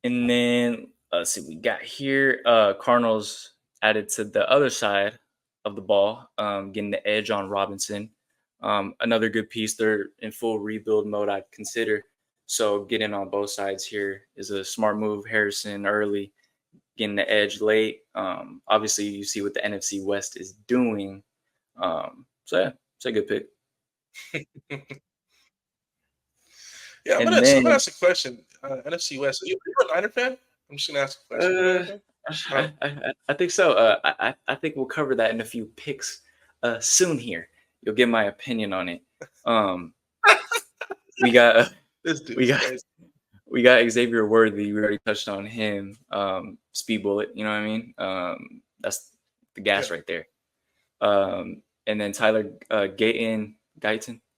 And then let's see, we got here Cardinals added to the other side of the ball, getting the edge on Robinson. Another good piece. They're in full rebuild mode, I'd consider. So getting on both sides here is a smart move. Harrison early, getting the edge late. Obviously, you see what the NFC West is doing. So yeah, it's a good pick. Yeah, I'm And gonna then ask a question. NFC West. Are you a Niner fan? I'm just gonna ask a question. You a Niner fan? I think so. I think we'll cover that in a few picks soon here. You'll get my opinion on it. We got This dude. we got Xavier Worthy. We already touched on him. Speed bullet. You know what I mean? That's the gas right there. And then Tyler Guyton, the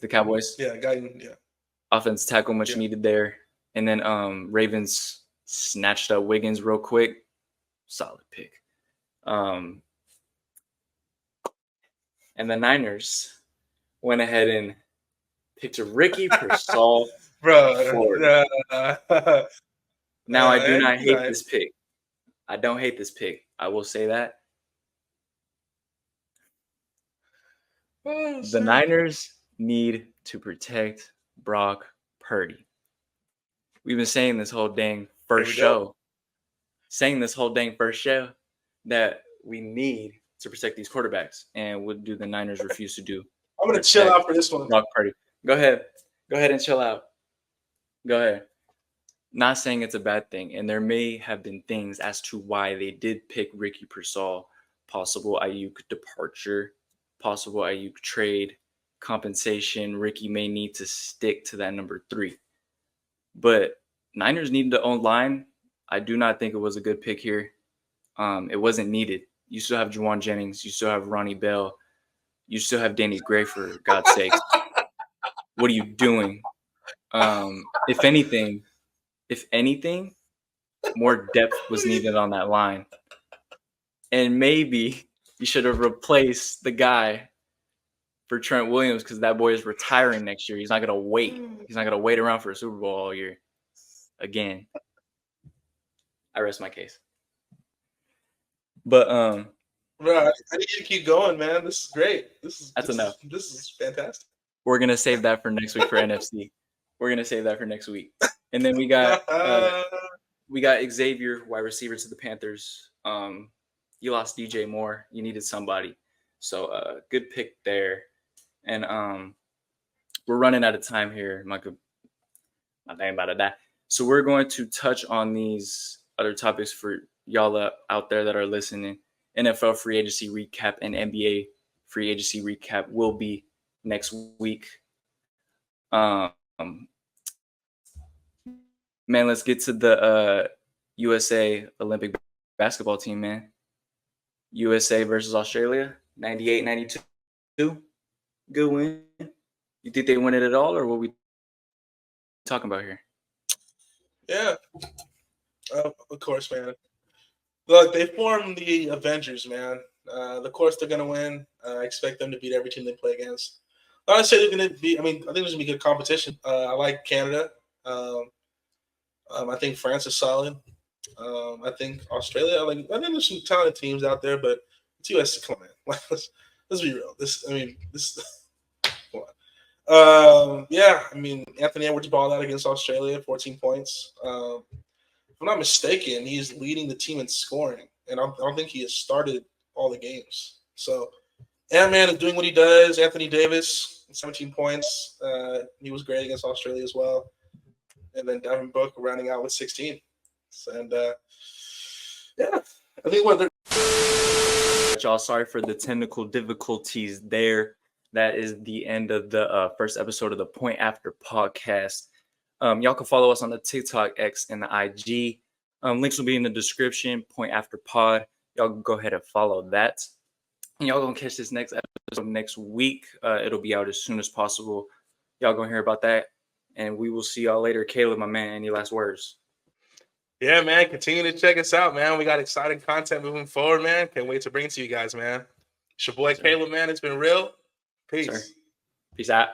Cowboys. Yeah, Guyton. Yeah. Offense tackle much needed there. And then Ravens snatched up Wiggins real quick. Solid pick. And the Niners went ahead and picked Ricky Pearsall. Bro. Now, I do not hate this pick. I don't hate this pick. I will say that. The Niners need to protect Brock Purdy. We've been saying this whole dang first show that we need to protect these quarterbacks. And what do the Niners refuse to do? I'm going to chill out for this one. Brock Purdy. Go ahead and chill out. Go ahead. Not saying it's a bad thing. And there may have been things as to why they did pick Ricky Pearsall. Possible Ayuk departure. Possible Ayuk trade. Compensation. Ricky may need to stick to that number 3. But Niners needed to own line. I do not think it was a good pick here. It wasn't needed. You still have Juwan Jennings. You still have Ronnie Bell. You still have Danny Gray, for God's sake. What are you doing? If anything, more depth was needed on that line. And maybe you should have replaced the guy for Trent Williams, because that boy is retiring next year. He's not going to wait. He's not going to wait around for a Super Bowl all year. Again, I rest my case. But bro, I need you to keep going, man. This is great. That's enough. This is fantastic. We're gonna save that for next week for NFC. We're gonna save that for next week. And then we got Xavier, wide receiver to the Panthers. You lost DJ Moore. You needed somebody. So good pick there. And we're running out of time here. My thing about it that. So we're going to touch on these other topics for y'all out there that are listening. NFL free agency recap and NBA free agency recap will be next week. Man, let's get to the USA Olympic basketball team, man. USA versus Australia, 98-92. Good win. You think they win it at all, or what we talking about here? Yeah. Of course, man. Look, they formed the Avengers, man. Of course, they're going to win. I expect them to beat every team they play against. I say they're going to be. I think there's going to be good competition. I like Canada. I think France is solid. I think Australia. I think there's some talented teams out there, but it's US. Come on, man. Let's be real. This. Come on. Yeah. Anthony Edwards balled out against Australia, 14 points. If I'm not mistaken, he's leading the team in scoring, and I don't think he has started all the games. So, Ant-Man is doing what he does. Anthony Davis, 17 points. He was great against Australia as well. And then Devin Book rounding out with 16. And, yeah, I think what they're... Y'all, sorry for the technical difficulties there. That is the end of the first episode of the Point After podcast. Y'all can follow us on the TikTok, X, and the IG. Links will be in the description. Point After Pod. Y'all can go ahead and follow that. And y'all gonna catch this next episode next week. It'll be out as soon as possible. Y'all gonna hear about that. and we will see y'all later. Caleb, my man, any last words? Yeah, man. Continue to check us out, man. We got exciting content moving forward, man. Can't wait to bring it to you guys, man. It's your boy Sir. Caleb, man. It's been real. Peace. Sir. Peace out.